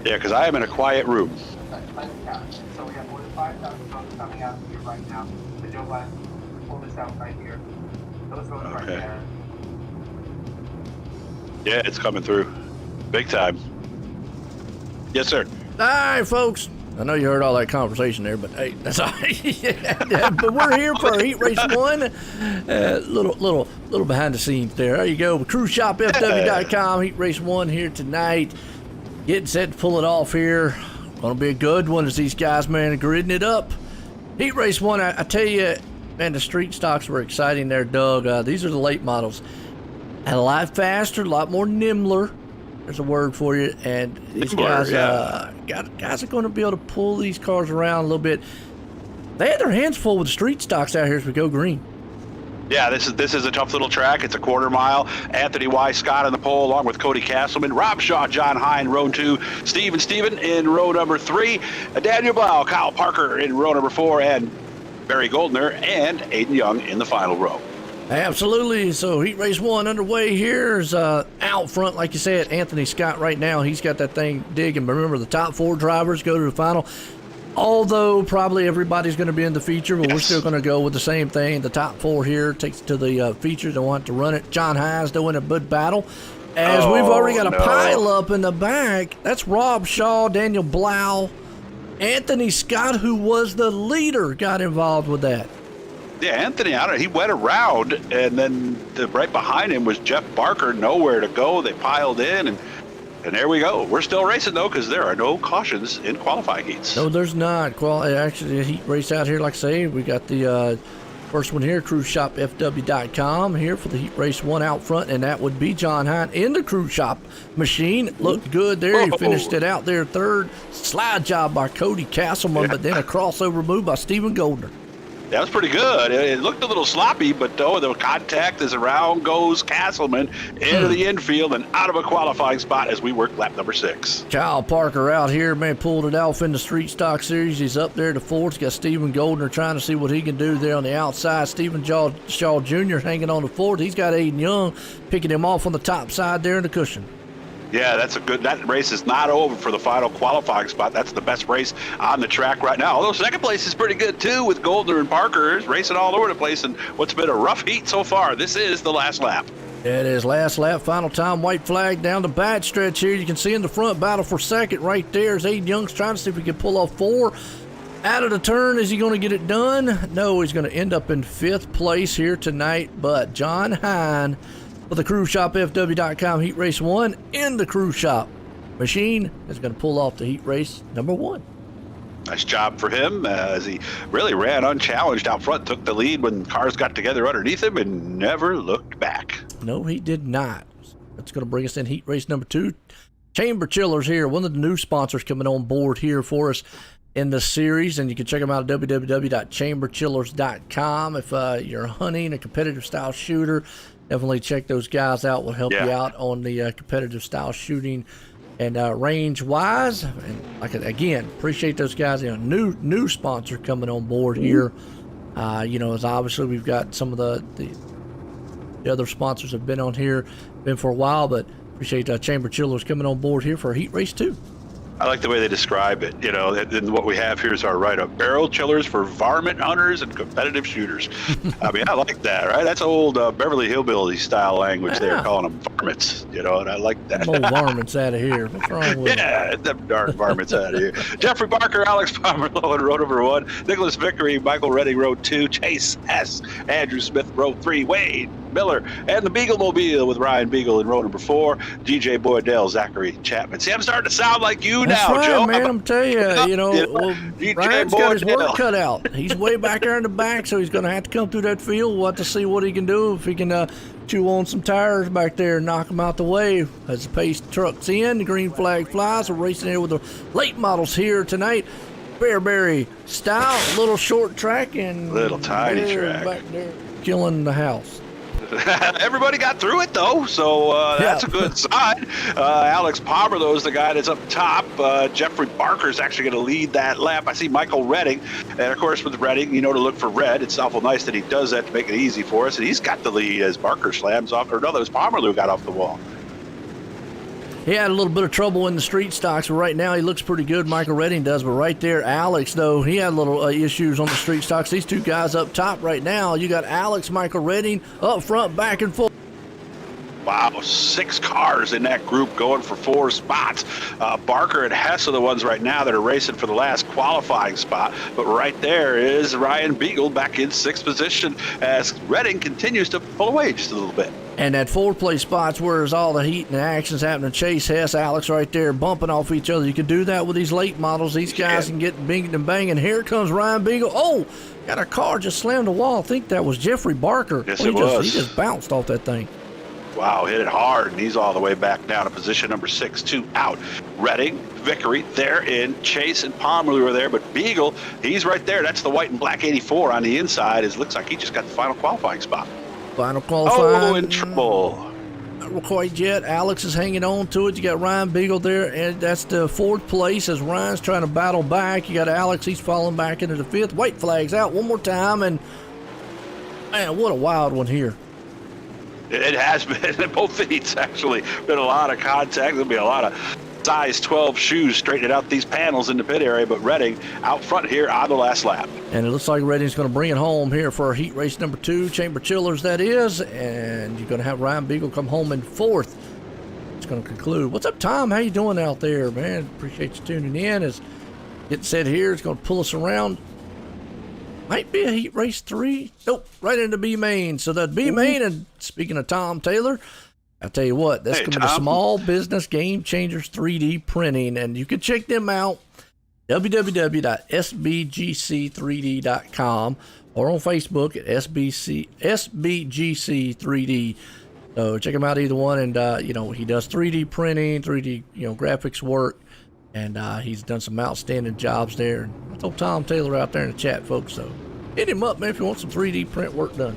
Yeah, because I am in a quiet room. So we have more than 5,000 votes coming out here right now. The Joe Biden pull this out right here. Those votes right there. Yeah, it's coming through. Big time. Yes, sir. All right, folks. I know you heard all that conversation there, but hey, that's all right. But we're here for Heat Race 1. Little behind the scenes there. There you go. CruiseShopFW.com. Heat Race 1 here tonight. Getting set to pull it off here. Gonna be a good one as these guys, man, are gridding it up. Heat Race 1, I tell you, man, the street stocks were exciting there, Doug. These are the late models. And a lot faster, a lot more nimbler. There's a word for you. And these guys, guys are going to be able to pull these cars around a little bit. They had their hands full with the street stocks out here as we go green. Yeah, this is a tough little track. It's a quarter mile. Anthony Y. Scott in the pole, along with Cody Castleman, Rob Shaw, John Hine, row 2, Steven in row number 3, Daniel Blau, Kyle Parker in row number 4, and Barry Goldner and Aiden Young in the final row. Absolutely. So Heat Race 1 underway here. Is out front, like you said, Anthony Scott right now. He's got that thing digging. But remember, the top 4 drivers go to the final. Although probably everybody's going to be in the feature, but we're still going to go with the same thing. The top 4 here takes it to the feature. They want to run it. John Hines doing a good battle. As we've already got a pile up in the back. That's Rob Shaw, Daniel Blau, Anthony Scott, who was the leader, got involved with that. Yeah, Anthony, he went around, and then right behind him was Jeff Barker, nowhere to go. They piled in, and there we go. We're still racing, though, because there are no cautions in qualifying heats. No, there's not. Actually, a heat race out here, like I say. We got the first one here, CruiseShopFW.com, here for the Heat Race 1 out front, and that would be John Hine in the Cruise Shop machine. Looked good there. He finished it out there third. Slide job by Cody Castleman, but then a crossover move by Stephen Goldner. That was pretty good. It looked a little sloppy, but the contact is around goes Castleman into the infield and out of a qualifying spot as we work lap number 6. Kyle Parker out here, man, pulled it off in the Street Stock Series. He's up there to 4th. He's got Stephen Goldner trying to see what he can do there on the outside. Stephen Shaw Jr. hanging on to 4th. He's got Aiden Young picking him off on the top side there in the cushion. Yeah, that race is not over for the final qualifying spot. That's the best race on the track right now. Although second place is pretty good too, with Goldner and Parker racing all over the place in what's been a rough heat so far. This is the last lap. It is last lap, final time, white flag down the back stretch here. You can see in the front battle for second right there as Aiden Young's trying to see if he can pull off 4. Out of the turn, is he going to get it done? No, he's going to end up in 5th place here tonight, but John Hine with the CruiseShopFW.com Heat Race 1 in the Cruise Shop machine is going to pull off the Heat Race number 1. Nice job for him as he really ran unchallenged out front, took the lead when cars got together underneath him and never looked back. No, he did not. That's going to bring us in heat race number 2. Chamber Chillers here, one of the new sponsors coming on board here for us in the series, and you can check them out at www.chamberchillers.com. If you're hunting a competitive style shooter, definitely check those guys out. Will help you out on the competitive style shooting and range wise. And again, appreciate those guys. You know, new sponsor coming on board here. You know, as obviously we've got some of the other sponsors have been on here, been for a while, but appreciate Chamber Chillers coming on board here for Heat Race 2. I like the way they describe it. You know, and what we have here is our write-up: barrel chillers for varmint hunters and competitive shooters. I mean, I like that, right? That's old Beverly Hillbilly style language. They're calling them varmints, you know, and I like that. Old varmints out of here. What's wrong with them? Them darn varmints out of here. Jeffrey Barker, Alex Pomerlow in row number 1, Nicholas Vickery, Michael Redding, row 2, Chase S, Andrew Smith, row 3, Wade Miller, and the Beagle Mobile with Ryan Beagle in row number 4, DJ Boydell, Zachary Chapman. See, I'm starting to sound like you That's now, right, Joe. man. I'm telling you, well, Ryan's got his work cut out. He's way back there in the back, so he's going to have to come through that field. We'll have to see what he can do, if he can chew on some tires back there and knock them out the way as the pace trucks in. The green flag flies. We're racing here with the late models here tonight. Bearberry style, little short track and little tiny track back there killing the house. Everybody got through it though, so that's a good sign. Alex Pomerlow is the guy that's up top. Jeffrey Barker is actually going to lead that lap. I see Michael Redding, and of course with Redding, you know to look for red. It's awful nice that he does that to make it easy for us, and he's got the lead as Barker slams off. Or no, that was Pomerlow got off the wall. He had a little bit of trouble in the street stocks, but right now he looks pretty good. Michael Redding does, but right there, Alex, though, he had little issues on the street stocks. These two guys up top right now, you got Alex, Michael Redding up front, back and forth. Wow, 6 cars in that group going for 4 spots. Barker and Hess are the ones right now that are racing for the last qualifying spot. But right there is Ryan Beagle back in 6th position as Redding continues to pull away just a little bit. And that 4th place spot's where all the heat and the action's happening. Chase, Hess, Alex right there bumping off each other. You can do that with these late models. These guys can get binging and banging. Here comes Ryan Beagle. Oh, got a car just slammed the wall. I think that was Jeffrey Barker. Yes, it was. He just bounced off that thing. Wow, hit it hard, and he's all the way back down to position number 6, 2 out. Redding, Vickery, there in Chase and Pomerleau are there, but Beagle, he's right there. That's the white and black 84 on the inside. It looks like he just got the final qualifying spot. Final qualifying. Oh, in trouble. Not quite yet. Alex is hanging on to it. You got Ryan Beagle there, and that's the 4th place as Ryan's trying to battle back. You got Alex, he's falling back into the 5th. White flag's out one more time, and man, what a wild one here. It has been in both heats, actually. Been a lot of contact. There'll be a lot of size 12 shoes straightening out these panels in the pit area, but Redding out front here on the last lap. And it looks like Redding's going to bring it home here for heat race number 2, Chamber Chillers that is, and you're going to have Ryan Beagle come home in 4th. It's going to conclude. What's up, Tom? How you doing out there, man? Appreciate you tuning in. As it said here, it's going to pull us around. Might be a heat race 3. Nope, right into B main. So that B main, and speaking of Tom Taylor, I'll tell you what, that's going to be Small Business Game Changers 3D Printing, and you can check them out, www.sbgc3d.com, or on Facebook at SBGC3D. So check him out, either one, and you know, he does 3D printing, 3D graphics work, and he's done some outstanding jobs there. And I told Tom Taylor out there in the chat, folks, so hit him up, man, if you want some 3D print work done.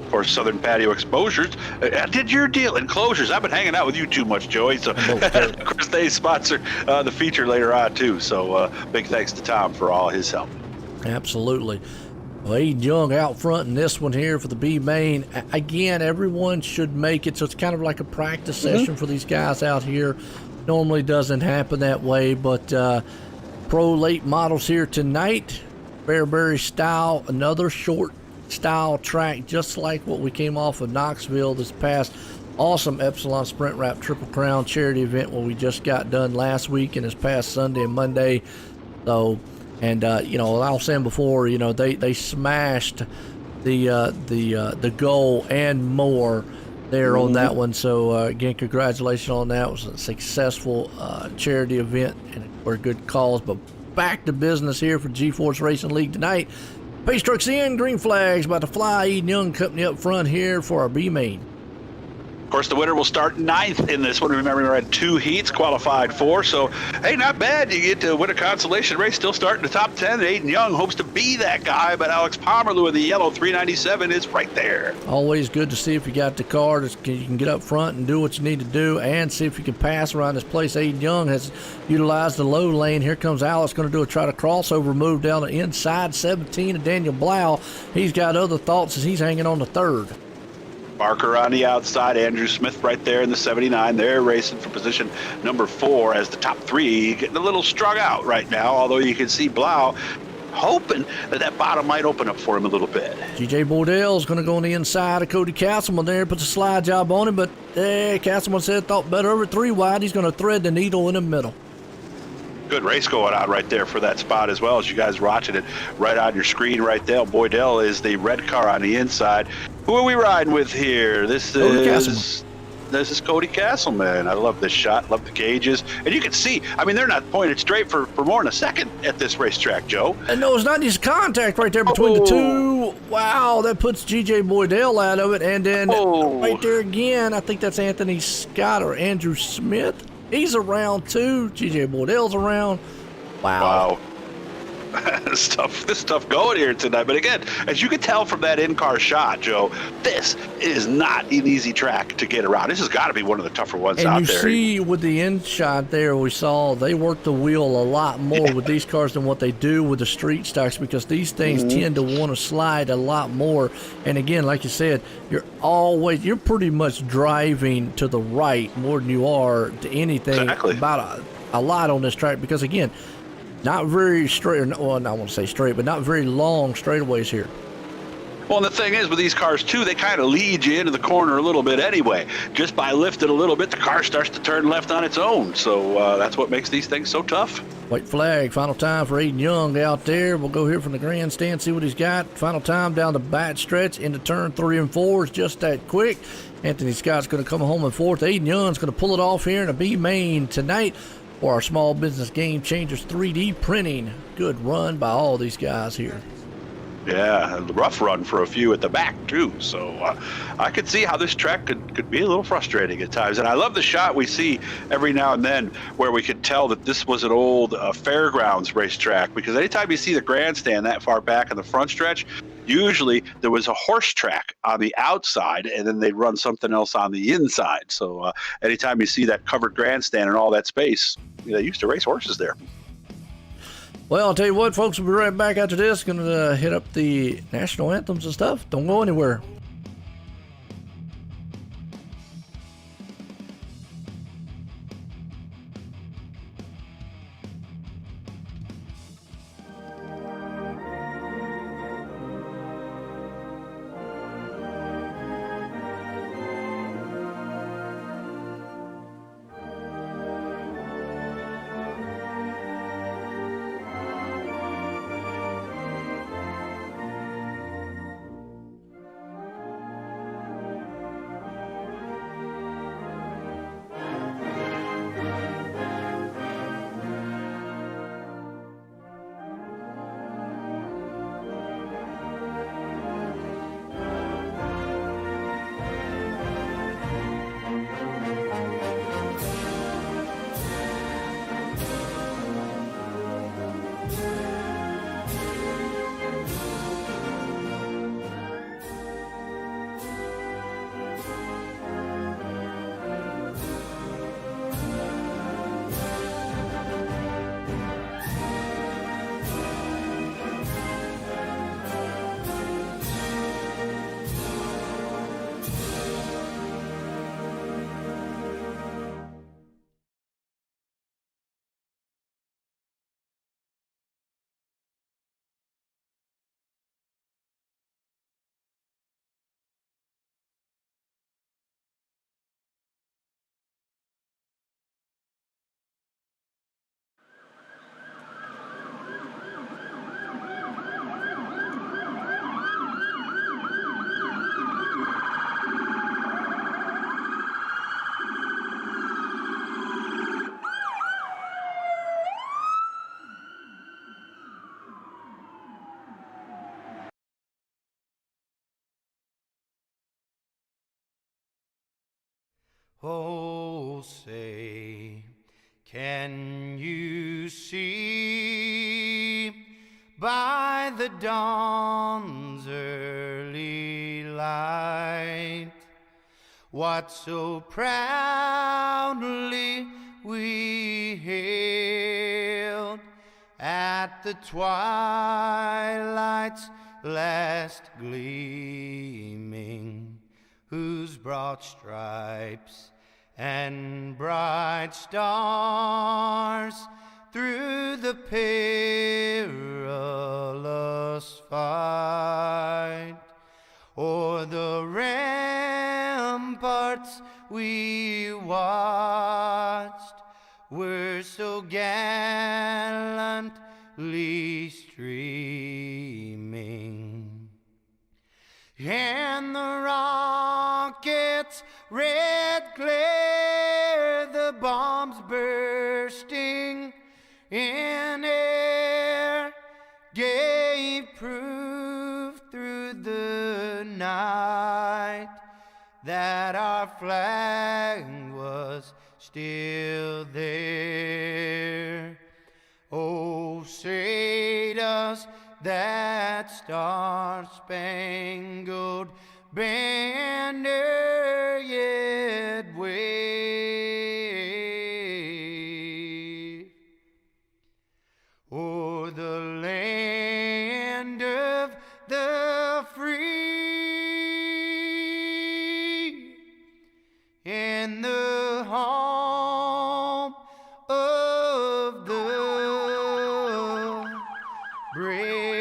Of course, Southern Patio Exposures. I did your deal, Enclosures. I've been hanging out with you too much, Joey. So, of course, they sponsor the feature later on, too. So, big thanks to Tom for all his help. Absolutely. Well, Aiden Young out front in this one here for the B main. Again, everyone should make it, so it's kind of like a practice session for these guys out here. Normally doesn't happen that way, but pro late models here tonight. Bearberry style, another short style track, just like what we came off of Knoxville this past awesome Epsilon Sprint Wrap Triple Crown charity event where we just got done last week and this past Sunday and Monday. So, and you know, I was saying before, you know, they smashed the goal and more there on that one. So again, congratulations on that. It was a successful charity event and for a good cause. But back to business here for GeForce Racing League tonight. Pace trucks in, green flags about to fly. Eden Young Company up front here for our B main. Of course, the winner will start 9th in this one. Remember, we had 2 heats, qualified 4. So, hey, not bad. You get to win a consolation race, still starting the top 10. Aiden Young hopes to be that guy, but Alex Pomerleau in the yellow 397 is right there. Always good to see if you got the car, you can get up front and do what you need to do and see if you can pass around this place. Aiden Young has utilized the low lane. Here comes Alex, going to do a try to crossover move down the inside 17 of Daniel Blau. He's got other thoughts as he's hanging on the 3rd. Barker on the outside, Andrew Smith right there in the 79. They're racing for position number 4 as the top 3 getting a little strung out right now, although you can see Blau hoping that bottom might open up for him a little bit. G.J. Boydell's going to go on the inside of Cody Castleman there, puts a slide job on him, but Castleman said thought better over 3 wide. He's going to thread the needle in the middle. Good race going on right there for that spot as well, as you guys are watching it right on your screen right there. Boydell is the red car on the inside. Who are we riding with here? This is Cody Castleman. I love this shot, love the gauges. And you can see, I mean, they're not pointed straight for more than a second at this racetrack, Joe. And no, it's not just contact right there between the two. Wow, that puts G.J. Boydell out of it. And then right there again, I think that's Anthony Scott or Andrew Smith. He's around too. G.J. Boydell's around. Wow. This stuff going here tonight. But again, as you can tell from that in-car shot, Joe, this is not an easy track to get around. This has got to be one of the tougher ones out there. And you see with the in shot there, we saw they work the wheel a lot more with these cars than what they do with the street stocks, because these things tend to want to slide a lot more. And again, like you said, you're pretty much driving to the right more than you are to anything. Exactly. About a lot on this track, because again, not very straight, well, I want to say straight, but not very long straightaways here. Well, and the thing is with these cars, too, they kind of lead you into the corner a little bit anyway. Just by lifting a little bit, the car starts to turn left on its own. So that's what makes these things so tough. White flag, final time for Aiden Young out there. We'll go here from the grandstand, see what he's got. Final time down the back stretch into turn 3 and 4 is just that quick. Anthony Scott's going to come home in 4th. Aiden Young's going to pull it off here in a B main tonight for our Small Business Game Changers 3D printing. Good run by all these guys here. Yeah, a rough run for a few at the back, too. So I could see how this track could be a little frustrating at times. And I love the shot we see every now and then where we could tell that this was an old fairgrounds racetrack, because anytime you see the grandstand that far back in the front stretch, usually there was a horse track on the outside, and then they'd run something else on the inside. So anytime you see that covered grandstand and all that space, they used to race horses there. Well, I'll tell you what, folks, we'll be right back after this. Going to hit up the national anthems and stuff. Don't go anywhere. Oh, say, can you see by the dawn's early light what so proudly we hailed at the twilight's last gleaming, whose broad stripes and bright stars through the perilous fight o'er the ramparts we watched were so gallantly streaming, and the rockets' red glare, the bombs bursting in air, gave proof through the night that our flag was still there. Oh, say does that star-spangled banner yet wave o'er the land of the free and the home of the brave?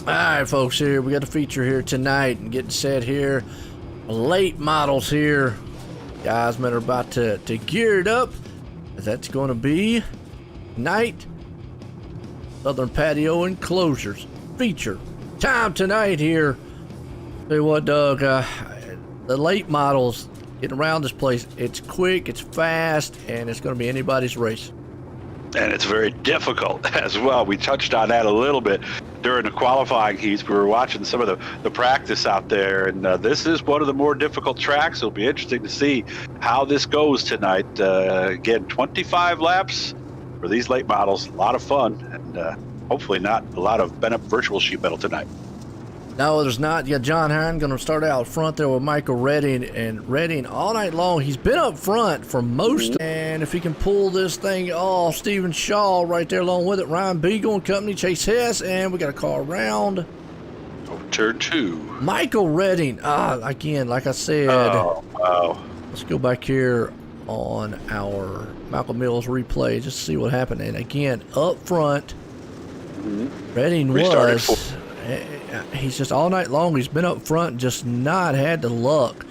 Alright folks, here we got a feature here tonight and getting set here. Late models here. Guys, men are about to gear it up. That's going to be night Southern Patio Enclosures feature time tonight here. Tell you what, Doug, the late models getting around this place, it's quick, it's fast, and it's going to be anybody's race. And it's very difficult as well. We touched on that a little bit during the qualifying heats. We were watching some of the practice out there, and this is one of the more difficult tracks. It'll be interesting to see how this goes tonight. Again, 25 laps for these late models. A lot of fun, and hopefully not a lot of bent up virtual sheet metal tonight. No, there's not. You got John Hine going to start out front there with Michael Redding, and Redding all night long, he's been up front for most. And if he can pull this thing off, Stephen Shaw right there along with it, Ryan Beagle and company, Chase Hess, and we got a car around. Oh, turn two. Michael Redding, again, like I said, wow. Let's go back here on our Malcolm Mills replay just to see what happened. And again, up front, Redding was... He's just all night long, he's been up front and just not had the luck.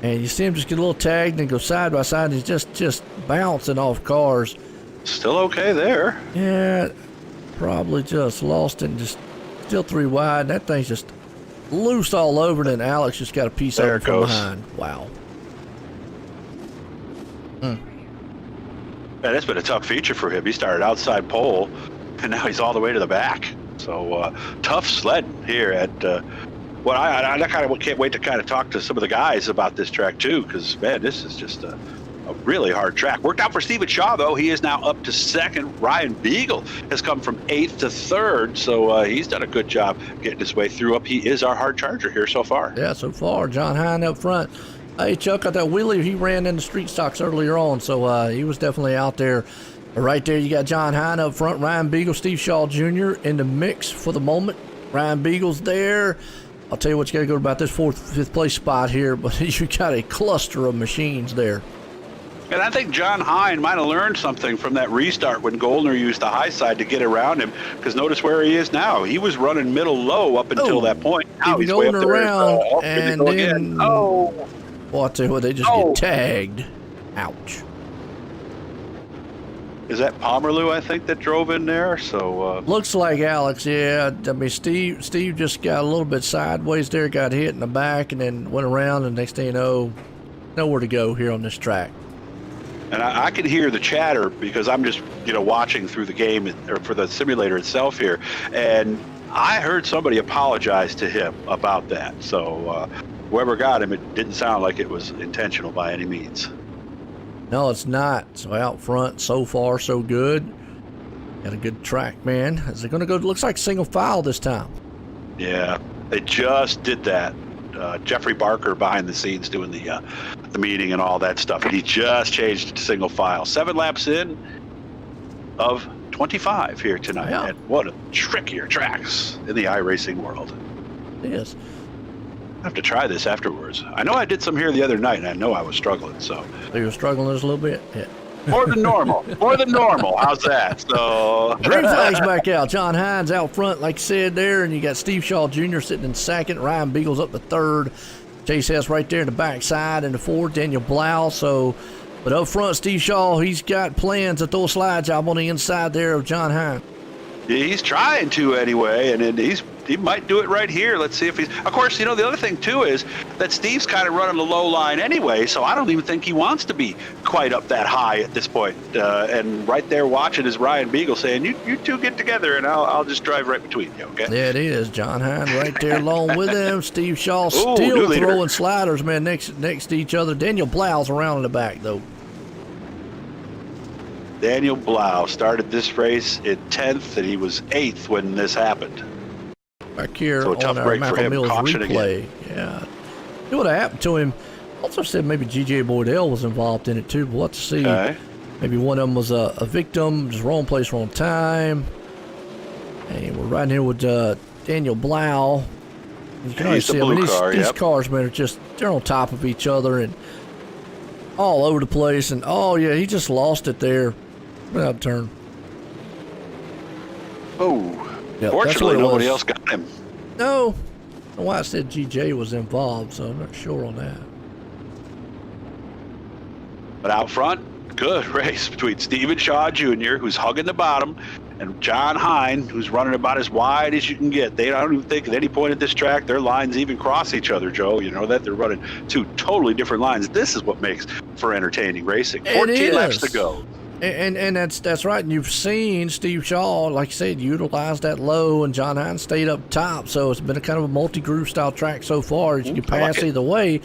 And you see him just get a little tagged and go side by side, and he's just bouncing off cars. Still okay there. Yeah, probably just lost it and just still 3 wide. That thing's just loose all over it, and Alex just got a piece of it from behind. Wow. Man, it's been a tough feature for him. He started outside pole, and now he's all the way to the back. So tough sledding here at. Well, I kind of can't wait to kind of talk to some of the guys about this track too, because man, this is just a really hard track. Worked out for Stephen Shaw though. He is now up to second. Ryan Beagle has come from 8th to 3rd, so he's done a good job getting his way through up. He is our hard charger here so far. Yeah, so far, John Hine up front. Hey, Chuck, got that wheelie. He ran in the street stocks earlier on, so he was definitely out there. Right there, you got John Hine up front, Ryan Beagle, Steve Shaw Jr. in the mix for the moment. Ryan Beagle's there. I'll tell you what, you got to go about this 4th, 5th place spot here, but you got a cluster of machines there. And I think John Hine might have learned something from that restart when Goldner used the high side to get around him, because notice where he is now. He was running middle low up until that point. Now he's way up there. Around, and then, well, I'll tell you what, they just get tagged. Ouch. Is that Pomerleau, I think, that drove in there? So looks like Alex, yeah. I mean, Steve just got a little bit sideways there, got hit in the back, and then went around, and next thing you know, nowhere to go here on this track. And I can hear the chatter because I'm just, watching through the game or for the simulator itself here. And I heard somebody apologize to him about that. So whoever got him, it didn't sound like it was intentional by any means. No, it's not. So out front, so far, so good. Got a good track, man. Is it going to go? Looks like single file this time. Yeah, they just did that. Jeffrey Barker behind the scenes doing the meeting and all that stuff, and he just changed it to single file. 7 laps in of 25 here tonight. Yeah. And what a trickier tracks in the iRacing world. It is. I have to try this afterwards. I know I did some here the other night, and I know I was struggling. So you were struggling just a little bit. Yeah. More than normal. More than normal. How's that? So green flags back out. John Hines out front, like you said there, and you got Steve Shaw Jr. sitting in 2nd. Ryan Beagle's up to 3rd. Chase Hess right there in the backside in the 4th. Daniel Blau. So, but up front, Steve Shaw, he's got plans to throw a slide job on the inside there of John Hines. Yeah, he's trying to anyway, and then he might do it right here. Let's see if he's. Of course, the other thing too is that Steve's kind of running the low line anyway, so I don't even think he wants to be quite up that high at this point. And right there watching is Ryan Beagle saying, "You two get together, and I'll just drive right between you." Okay. Yeah, it is. John Hine right there along with him. Steve Shaw still throwing sliders, man, next to each other. Daniel Blau's around in the back though. Daniel Blau started this race in 10th, and he was 8th when this happened. Back here so a tough on our break for him. Mills Caution replay. Again. Yeah. You know what happened to him? Also said maybe G.J. Boydell was involved in it too, but let's see. Okay. Maybe one of them was a victim, just wrong place, wrong time. And we're right here with Daniel Blau. You can always see, these cars, man, they're on top of each other and all over the place. And oh yeah, he just lost it there. Without turn. Oh. Yep, fortunately, nobody else got him. No. I don't know why I said GJ was involved, so I'm not sure on that. But out front, good race between Stephen Shaw Jr., who's hugging the bottom, and John Hine, who's running about as wide as you can get. I don't even think at any point at this track their lines even cross each other, Joe. You know that they're running 2 totally different lines. This is what makes for entertaining racing. 14 laps to go. And that's right. And you've seen Steve Shaw, like you said, utilize that low, and John Hines stayed up top. So it's been a kind of a multi-groove style track so far. You can pass either way.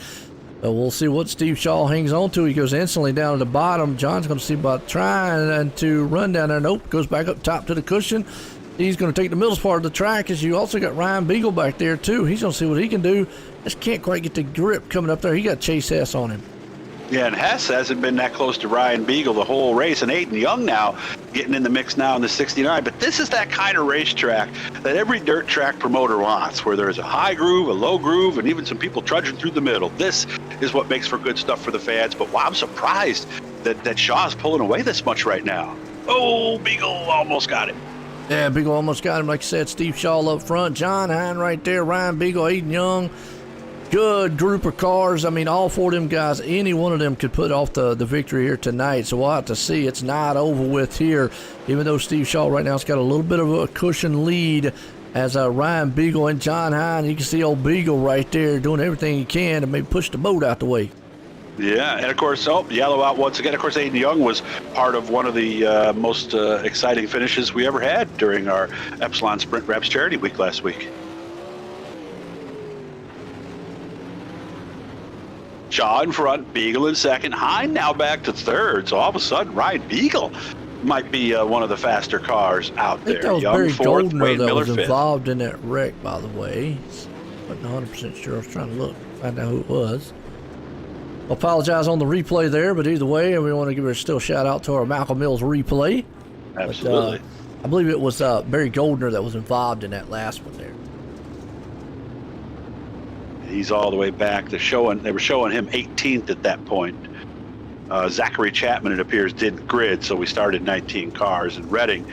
But we'll see what Steve Shaw hangs on to. He goes instantly down to the bottom. John's going to see about trying to run down there. Nope, goes back up top to the cushion. He's going to take the middle part of the track, as you also got Ryan Beagle back there too. He's going to see what he can do. Just can't quite get the grip coming up there. He got Chase Hess on him. Yeah, and Hess hasn't been that close to Ryan Beagle the whole race, and Aiden Young now getting in the mix now in the 69. But this is that kind of racetrack that every dirt track promoter wants, where there's a high groove, a low groove, and even some people trudging through the middle. This is what makes for good stuff for the fans. But wow, I'm surprised that Shaw's pulling away this much right now. Oh, Beagle almost got him. Yeah, Beagle almost got him. Like I said, Steve Shaw up front, John Hine right there, Ryan Beagle, Aiden Young. Good group of cars. I mean, all 4 of them guys, any one of them could put off the victory here tonight. So we'll have to see. It's not over with here, even though Steve Shaw right now has got a little bit of a cushion lead as Ryan Beagle and John Hine. You can see old Beagle right there doing everything he can to maybe push the boat out the way. Yeah, and of course, yellow out once again. Of course, Aiden Young was part of one of the most exciting finishes we ever had during our Epsilon Sprint Wraps Charity Week last week. Shaw in front, Beagle in second, Hine now back to third. So all of a sudden, Ryan Beagle might be one of the faster cars out there. I think that was Young Barry fourth, Goldner Wayne that Miller was fifth. involved in that wreck, by the way. Wasn't 100% sure. I was trying to look, find out who it was. Apologize on the replay there, but either way, we want to give a still shout out to our Malcolm Mills replay. Absolutely. But, I believe it was Barry Goldner that was involved in that last one there. He's all the way back. They were showing him 18th at that point. Zachary Chapman, it appears, didn't grid, so we started 19 cars. And Redding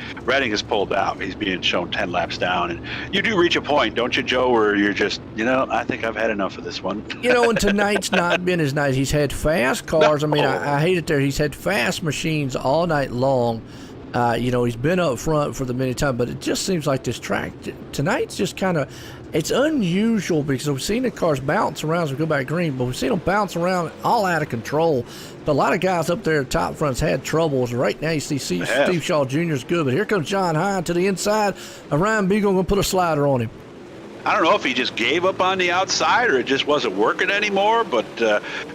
has pulled out. He's being shown 10 laps down. And you do reach a point, don't you, Joe, where you're just, I think I've had enough of this one. And tonight's not been his night. He's had fast cars. No. I mean, I hate it there. He's had fast machines all night long. He's been up front for the many times, but it just seems like this track tonight's just kind of, it's unusual because we've seen the cars bounce around as we go back green, but we've seen them bounce around all out of control. But a lot of guys up there at top fronts had troubles. Right now you see Steve Shaw Jr. is good, but here comes John Hine to the inside. Ryan Beagle going to put a slider on him. I don't know if he just gave up on the outside or it just wasn't working anymore, but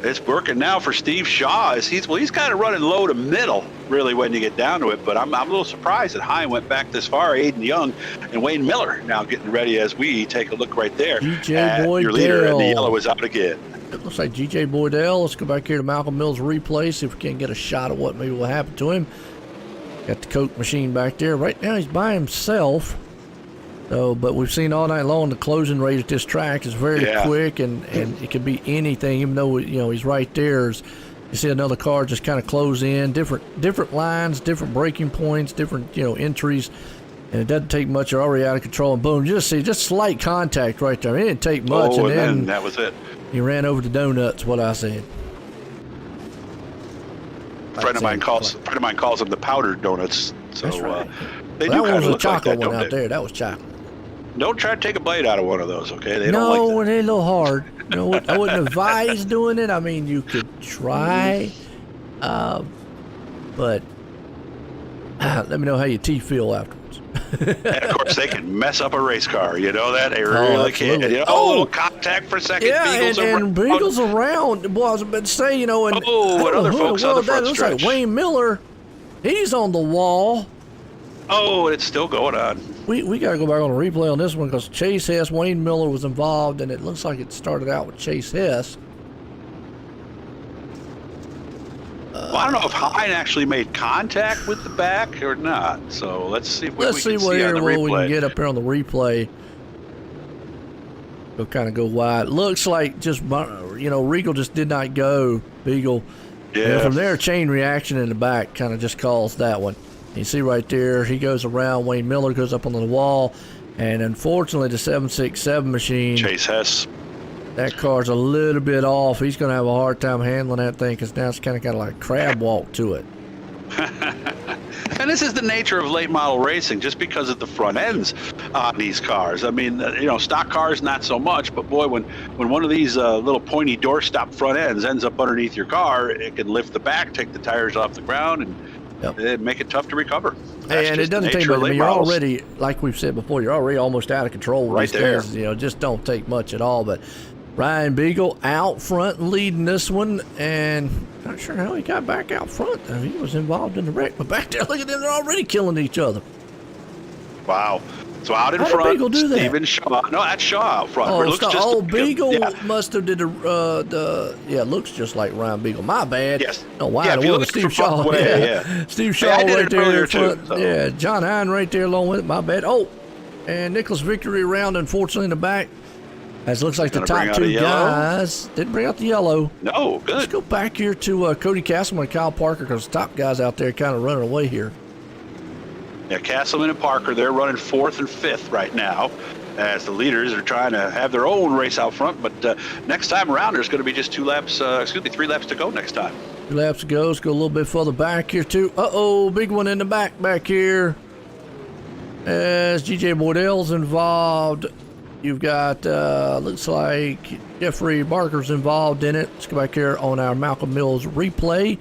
it's working now for Steve Shaw. He's kind of running low to middle, really, when you get down to it. But I'm a little surprised that Hine went back this far. Aiden Young and Wayne Miller now getting ready as we take a look right there. G.J. Boydell. Your leader in the yellow is out again. It looks like G.J. Boydell. Let's go back here to Malcolm Mills replay, see if we can get a shot of what maybe will happen to him. Got the Coke machine back there. Right now he's by himself. So, but we've seen all night long the closing rate at this track is very quick, and it could be anything. Even though he's right there, you see another car just kind of close in, different lines, different braking points, different entries, and it doesn't take much. You're already out of control, and boom, just slight contact right there. It didn't take much, and then that was it. He ran over the donuts. What I said. A friend of mine calls them the powdered donuts. So that's right. They Well, do that kind was of a look like chocolate that, one don't out they? there. That was chocolate. Don't try to take a bite out of one of those, okay? They No, don't like that. they're a little hard. I wouldn't advise doing it. I mean, you could try, but let me know how your teeth feel afterwards. And of course, they can mess up a race car. You know that? They really can. absolutely. A little contact for a second. Yeah, and Beagle's around. Well, I was about to say, and other folks on the front that looks stretch. like Wayne Miller. He's on the wall. Oh, it's still going on. We got to go back on a replay on this one because Chase Hess, Wayne Miller was involved, and it looks like it started out with Chase Hess. Well, I don't know if Hine actually made contact with the back or not. So let's see what Let's we see can what see on the we replay. can get up here on the replay. We'll kind of go wide. Looks like just Regal just did not go. Beagle. Yeah. And from there, chain reaction in the back kind of just caused that one. You see right there, he goes around. Wayne Miller goes up on the wall, and unfortunately, the 767 machine. Chase Hess. That car's a little bit off. He's going to have a hard time handling that thing because now it's kind of got like a crab walk to it. And this is the nature of late model racing, just because of the front ends on these cars. I mean, stock cars, not so much, but boy, when one of these little pointy doorstop front ends ends up underneath your car, it can lift the back, take the tires off the ground, and make it tough to recover. And it doesn't take much. I mean, you're already, like we've said before, you're already almost out of control. Right there. Things, just don't take much at all. But Ryan Beagle out front leading this one, and not sure how he got back out front. He was involved in the wreck, but back there, look at them, they're already killing each other. Wow. So out in How front, did Beagle do that? Stephen Shaw. No, that's Shaw out front. Oh, It looks just Beagle yeah. must have did it looks just like Ryan Beagle. My bad. Yes. No, why? Yeah, if you It look was at Steve the front Shaw. way, yeah. Steve Shaw Yeah, I did right it there earlier in front. too, so. Yeah, John Hine right there along with it. My bad. Oh, and Nicholas Victory around, unfortunately, in the back. As looks like the Gonna bring top out a two yellow? guys didn't bring out the yellow. No, Let's good. go back here to Cody Castleman and Kyle Parker because the top guys out there kind of running away here. Yeah, Castleman and Parker, they're running 4th and 5th right now as the leaders are trying to have their own race out front. But next time around, there's going to be just 3 laps to go next time. 2 laps to go. Let's go a little bit further back here too. Big one in the back here. As G.J. Boydell's involved. You've got, looks like Jeffrey Barker's involved in it. Let's go back here on our Malcolm Mills replay.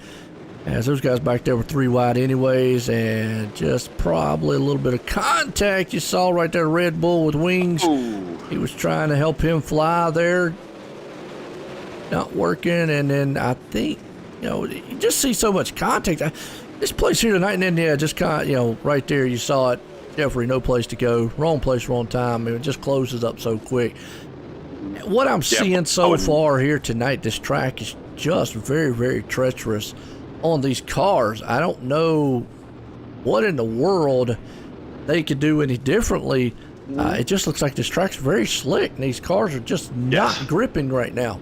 As those guys back there were 3 wide anyways, and just probably a little bit of contact. You saw right there, Red Bull with wings. Ooh. He was trying to help him fly there. Not working, and then I think, you just see so much contact. This place here tonight, and then, yeah, just kind of, right there, you saw it. Jeffrey, no place to go. Wrong place, wrong time. It just closes up so quick. What I'm seeing so far here tonight, this track is just very, very treacherous on these cars. I don't know what in the world they could do any differently. It just looks like this track's very slick, and these cars are just not gripping right now.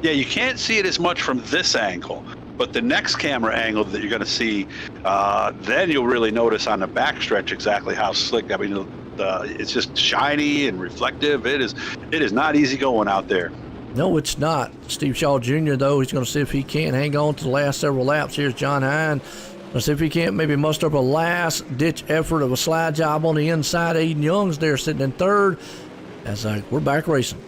Yeah, you can't see it as much from this angle, but the next camera angle that you're going to see, then you'll really notice on the backstretch exactly how slick. I mean, it's just shiny and reflective. It is not easy going out there. No, it's not. Steve Shaw Jr., though, he's going to see if he can hang on to the last several laps. Here's John Hine. Let's see if he can't maybe muster up a last-ditch effort of a slide job on the inside. Aiden Young's there sitting in third as we're back racing.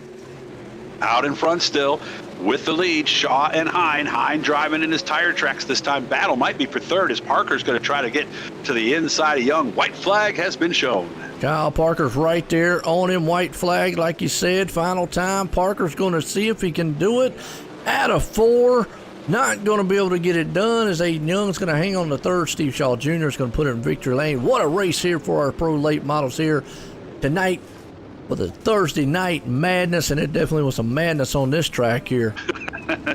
Out in front still with the lead, Shaw and Hine. Hine driving in his tire tracks this time. Battle might be for third as Parker's going to try to get to the inside of Young. White flag has been shown. Kyle Parker's right there on him. White flag, like you said. Final time. Parker's going to see if he can do it. Out of 4. Not going to be able to get it done as Aiden Young's going to hang on to third. Steve Shaw Jr. is going to put it in victory lane. What a race here for our pro late models here tonight with a Thursday night madness, and it definitely was some madness on this track here.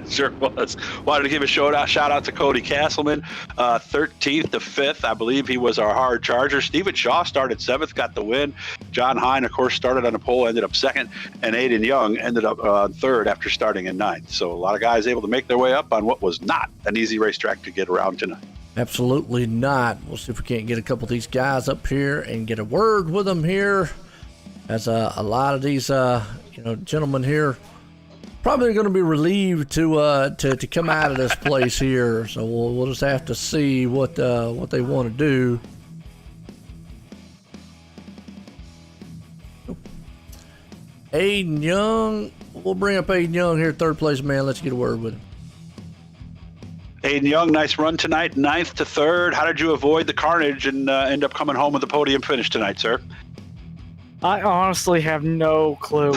Sure was. Wanted to give a shout out to Cody Castleman, 13th to 5th. I believe he was our hard charger. Stephen Shaw started 7th, got the win. John Hine, of course, started on the pole, ended up 2nd, and Aiden Young ended up 3rd after starting in 9th. So a lot of guys able to make their way up on what was not an easy racetrack to get around tonight. Absolutely not. We'll see if we can't get a couple of these guys up here and get a word with them here, as a lot of these gentlemen here probably going to be relieved to come out of this place here. So we'll just have to see what they want to do. Aiden Young, we'll bring up Aiden Young here, third place man. Let's get a word with him. Aiden Young, nice run tonight, 9th to 3rd. How did you avoid the carnage and end up coming home with the podium finish tonight, sir? I honestly have no clue.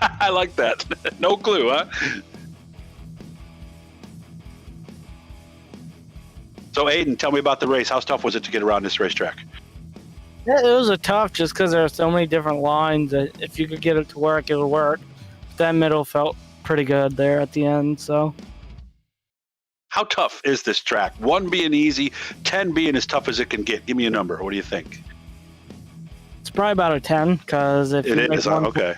I like that. No clue, huh? So, Aiden, tell me about the race. How tough was it to get around this racetrack? Yeah, it was a tough just because there are so many different lines that if you could get it to work, it would work. That middle felt pretty good there at the end, so. How tough is this track? 1 being easy, 10 being as tough as it can get. Give me a number. What do you think? It's probably about a 10 because if it is okay.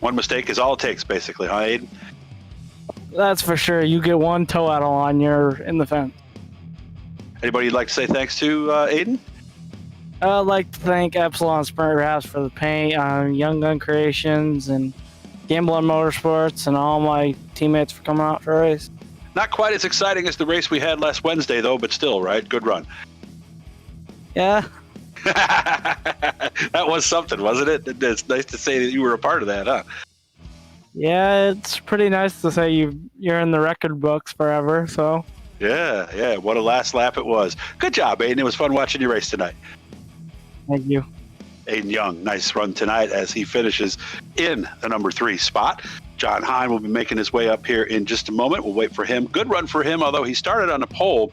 One mistake is all it takes, basically, huh, Aiden? That's for sure. You get one toe out of line, you're in the fence. Anybody you'd like to say thanks to, Aiden? I'd like to thank Epsilon Sprint Wraps for the paint, Young Gun Creations, and Gambling Motorsports, and all my teammates for coming out for a race. Not quite as exciting as the race we had last Wednesday, though, but still, right? Good run. Yeah. That was something, wasn't it? It's nice to say that you were a part of that, huh? Yeah, it's pretty nice to say you're in the record books forever, so. Yeah, what a last lap it was. Good job, Aiden. It was fun watching you race tonight. Thank you. Aiden Young, nice run tonight as he finishes in the number 3 spot. John Hine will be making his way up here in just a moment. We'll wait for him. Good run for him, although he started on the pole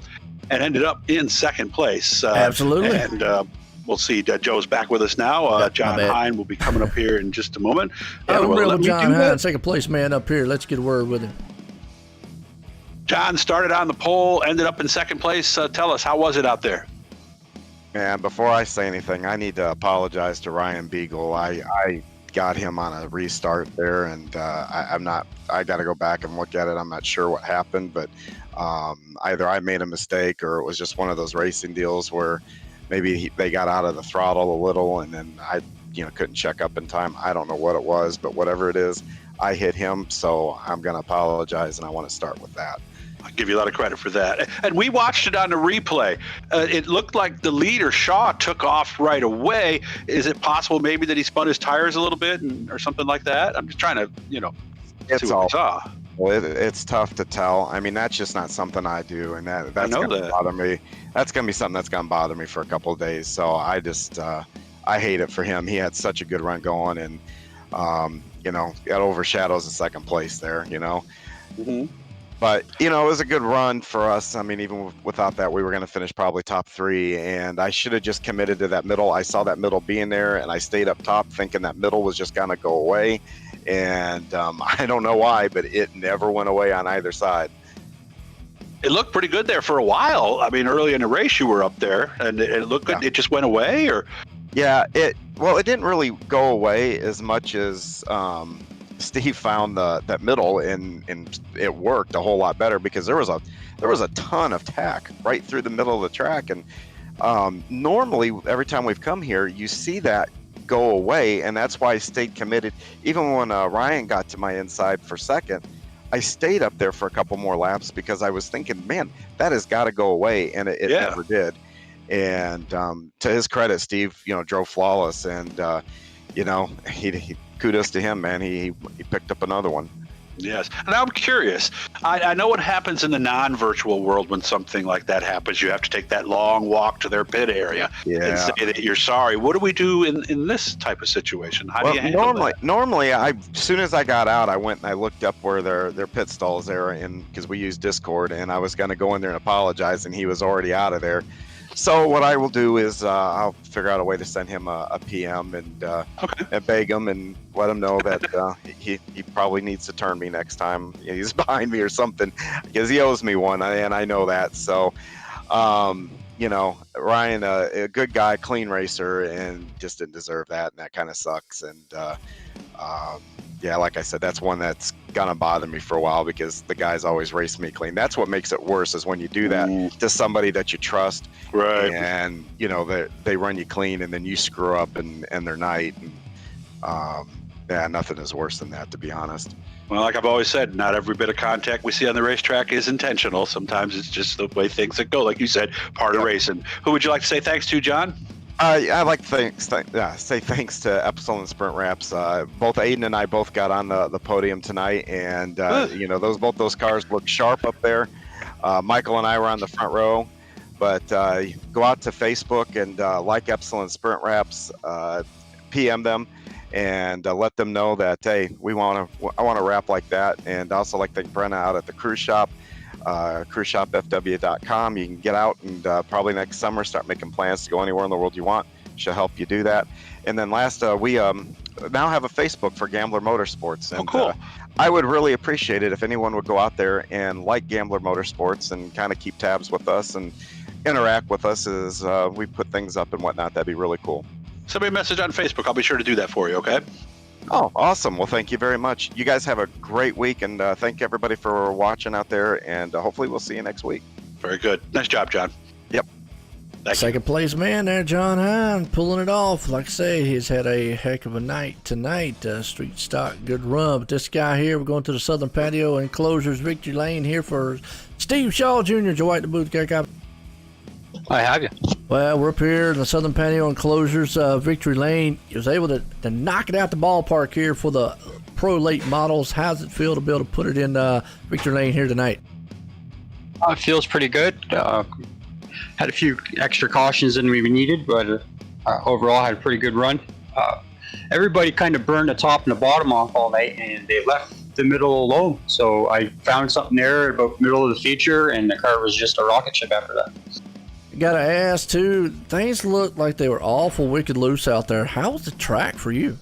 and ended up in 2nd place. Absolutely. And we'll see. Joe's back with us now. John Hine will be coming up here in just a moment. We'll bring up John Hine, 2nd place man up here. Let's get a word with him. John started on the pole, ended up in 2nd place. Tell us, how was it out there? And before I say anything, I need to apologize to Ryan Beagle. I got him on a restart there, and I got to go back and look at it. I'm not sure what happened, but either I made a mistake or it was just one of those racing deals where maybe they got out of the throttle a little, and then I couldn't check up in time. I don't know what it was, but whatever it is, I hit him, so I'm going to apologize, and I want to start with that. I give you a lot of credit for that. And we watched it on the replay. It looked like the leader, Shaw, took off right away. Is it possible maybe that he spun his tires a little bit or something like that? I'm just trying to, see what we saw. Well, it's tough to tell. I mean, that's just not something I do, and that's going to bother me. That's going to be something that's going to bother me for a couple of days. So I just, I hate it for him. He had such a good run going, and, it overshadows the second place there, Mm-hmm. But, it was a good run for us. I mean, even without that, we were going to finish probably top 3, and I should have just committed to that middle. I saw that middle being there, and I stayed up top thinking that middle was just going to go away. And I don't know why, but it never went away on either side. It looked pretty good there for a while. I mean, early in the race, you were up there, and it looked good. It just went away, or? Yeah, it didn't really go away as much as Steve found that middle, and it worked a whole lot better because there was a ton of tack right through the middle of the track, and normally every time we've come here, you see that go away, and that's why I stayed committed. Even when Ryan got to my inside for second, I stayed up there for a couple more laps because I was thinking, man, that has got to go away, and it never did. And to his credit, Steve, drove flawless, and he kudos to him, man. He picked up another one. Yes. And I'm curious. I know what happens in the non-virtual world when something like that happens. You have to take that long walk to their pit area and say that you're sorry. What do we do in this type of situation? How do you handle that? Normally, as soon as I got out, I went and I looked up where their pit stalls are, because we use Discord, and I was going to go in there and apologize, and he was already out of there. So what I will do is I'll figure out a way to send him a PM and beg him and let him know that he probably needs to turn me next time he's behind me or something, because he owes me one, and I know that. So, Ryan, a good guy, clean racer, and just didn't deserve that, and that kind of sucks. And like I said, that's one that's gonna bother me for a while because the guys always race me clean. That's what makes it worse, is when you do that to somebody that you trust, right? And they run you clean, and then you screw up and their night. And nothing is worse than that, to be honest. Well, like I've always said, not every bit of contact we see on the racetrack is intentional. Sometimes it's just the way things that go. Like you said, part of racing. Who would you like to say thanks to, John? I'd like to say thanks to Epsilon Sprint Wraps. Both Aiden and I both got on the podium tonight, and both those cars look sharp up there. Michael and I were on the front row, but go out to Facebook and like Epsilon Sprint Wraps, PM them, and let them know that, hey, I want to wrap like that. And also like to thank Brenna out at the cruise shop. cruiseshopfw.com. You can get out and probably next summer start making plans to go anywhere in the world you want. She'll help you do that. And then last, we now have a Facebook for Gambler Motorsports. And cool. I would really appreciate it if anyone would go out there and like Gambler Motorsports and kind of keep tabs with us and interact with us as we put things up and whatnot. That'd be really cool. Send me a message on Facebook. I'll be sure to do that for you, okay? Oh, awesome. Well, thank you very much. You guys have a great week, and thank everybody for watching out there, and hopefully we'll see you next week. Very good. Nice job, John. Yep. Second place man there, John Hine, pulling it off. Like I say, he's had a heck of a night tonight. Street stock, good run. But this guy here, we're going to the Southern Patio Enclosures Victory Lane here for Steve Shaw Jr. Joe White, the booth guy. I have you. Well, we're up here in the Southern Patio Enclosures Victory Lane. He was able to knock it out the ballpark here for the Pro Late models. How's it feel to be able to put it in Victory Lane here tonight? It feels pretty good. Had a few extra cautions than we needed, but overall had a pretty good run. Everybody kind of burned the top and the bottom off all night, and they left the middle alone. So I found something there about the middle of the feature, and the car was just a rocket ship after that. Gotta ask too, things looked like they were awful wicked loose out there. How was the track for you?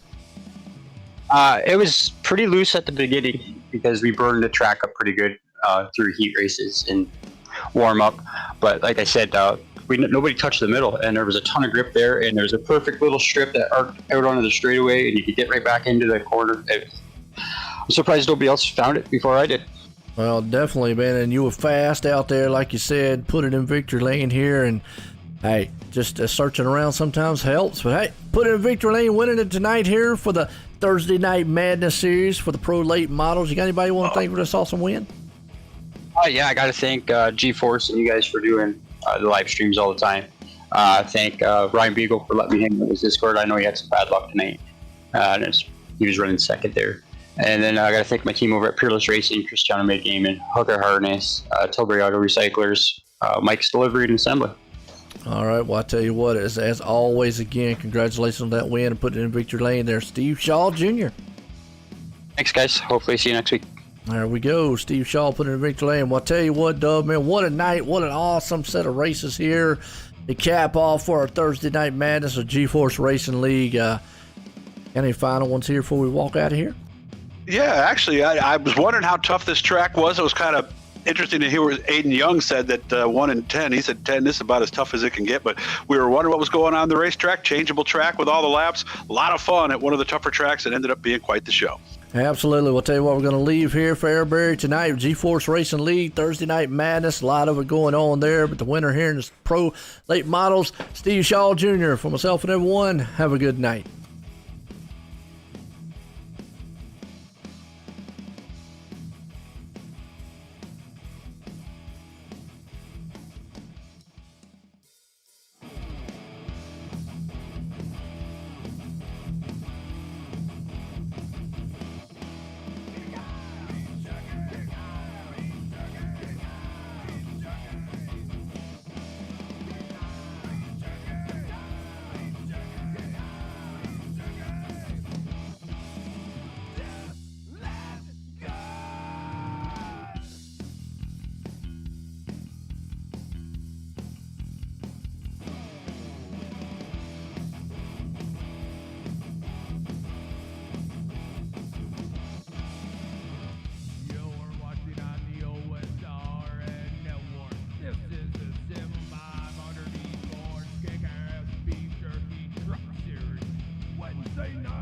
It was pretty loose at the beginning because we burned the track up pretty good through heat races and warm up. But like I said, nobody touched the middle, and there was a ton of grip there, and there's a perfect little strip that arced out onto the straightaway, and you could get right back into the corner. I'm surprised nobody else found it before I did. Well, definitely, man, and you were fast out there, like you said, put it in Victory Lane here, and hey, just searching around sometimes helps, but hey, put it in Victory Lane, winning it tonight here for the Thursday Night Madness Series for the Pro Late models. You got anybody you want to thank for this awesome win? Yeah, I got to thank GeForce and you guys for doing the live streams all the time. Thank Ryan Beagle for letting me hang with his Discord. I know he had some bad luck tonight. He was running second there. And then I got to thank my team over at Peerless Racing, Cristiano Mid Gaming, Hooker Harness, Tilbury Auto Recyclers, Mike's Delivery and Assembly. All right, well, I tell you what, as always, again, congratulations on that win and putting it in victory lane there, Steve Shaw Jr. Thanks, guys. Hopefully see you next week. There we go. Steve Shaw putting it in victory lane. Well, I tell you what, Dub, man, what a night. What an awesome set of races here to cap off for our Thursday Night Madness of GeForce Racing League. Any final ones here before we walk out of here? Yeah, actually, I was wondering how tough this track was. It was kind of interesting to hear what Aiden Young said, that 1 in 10. He said 10, this is about as tough as it can get. But we were wondering what was going on the racetrack. Changeable track with all the laps. A lot of fun at one of the tougher tracks. It ended up being quite the show. Absolutely. We'll tell you what, we're going to leave here for Airbury tonight. GeForce Racing League, Thursday Night Madness. A lot of it going on there. But the winner here in the Pro Late Models, Steve Shaw Jr. For myself and everyone, have a good night. Wednesday night.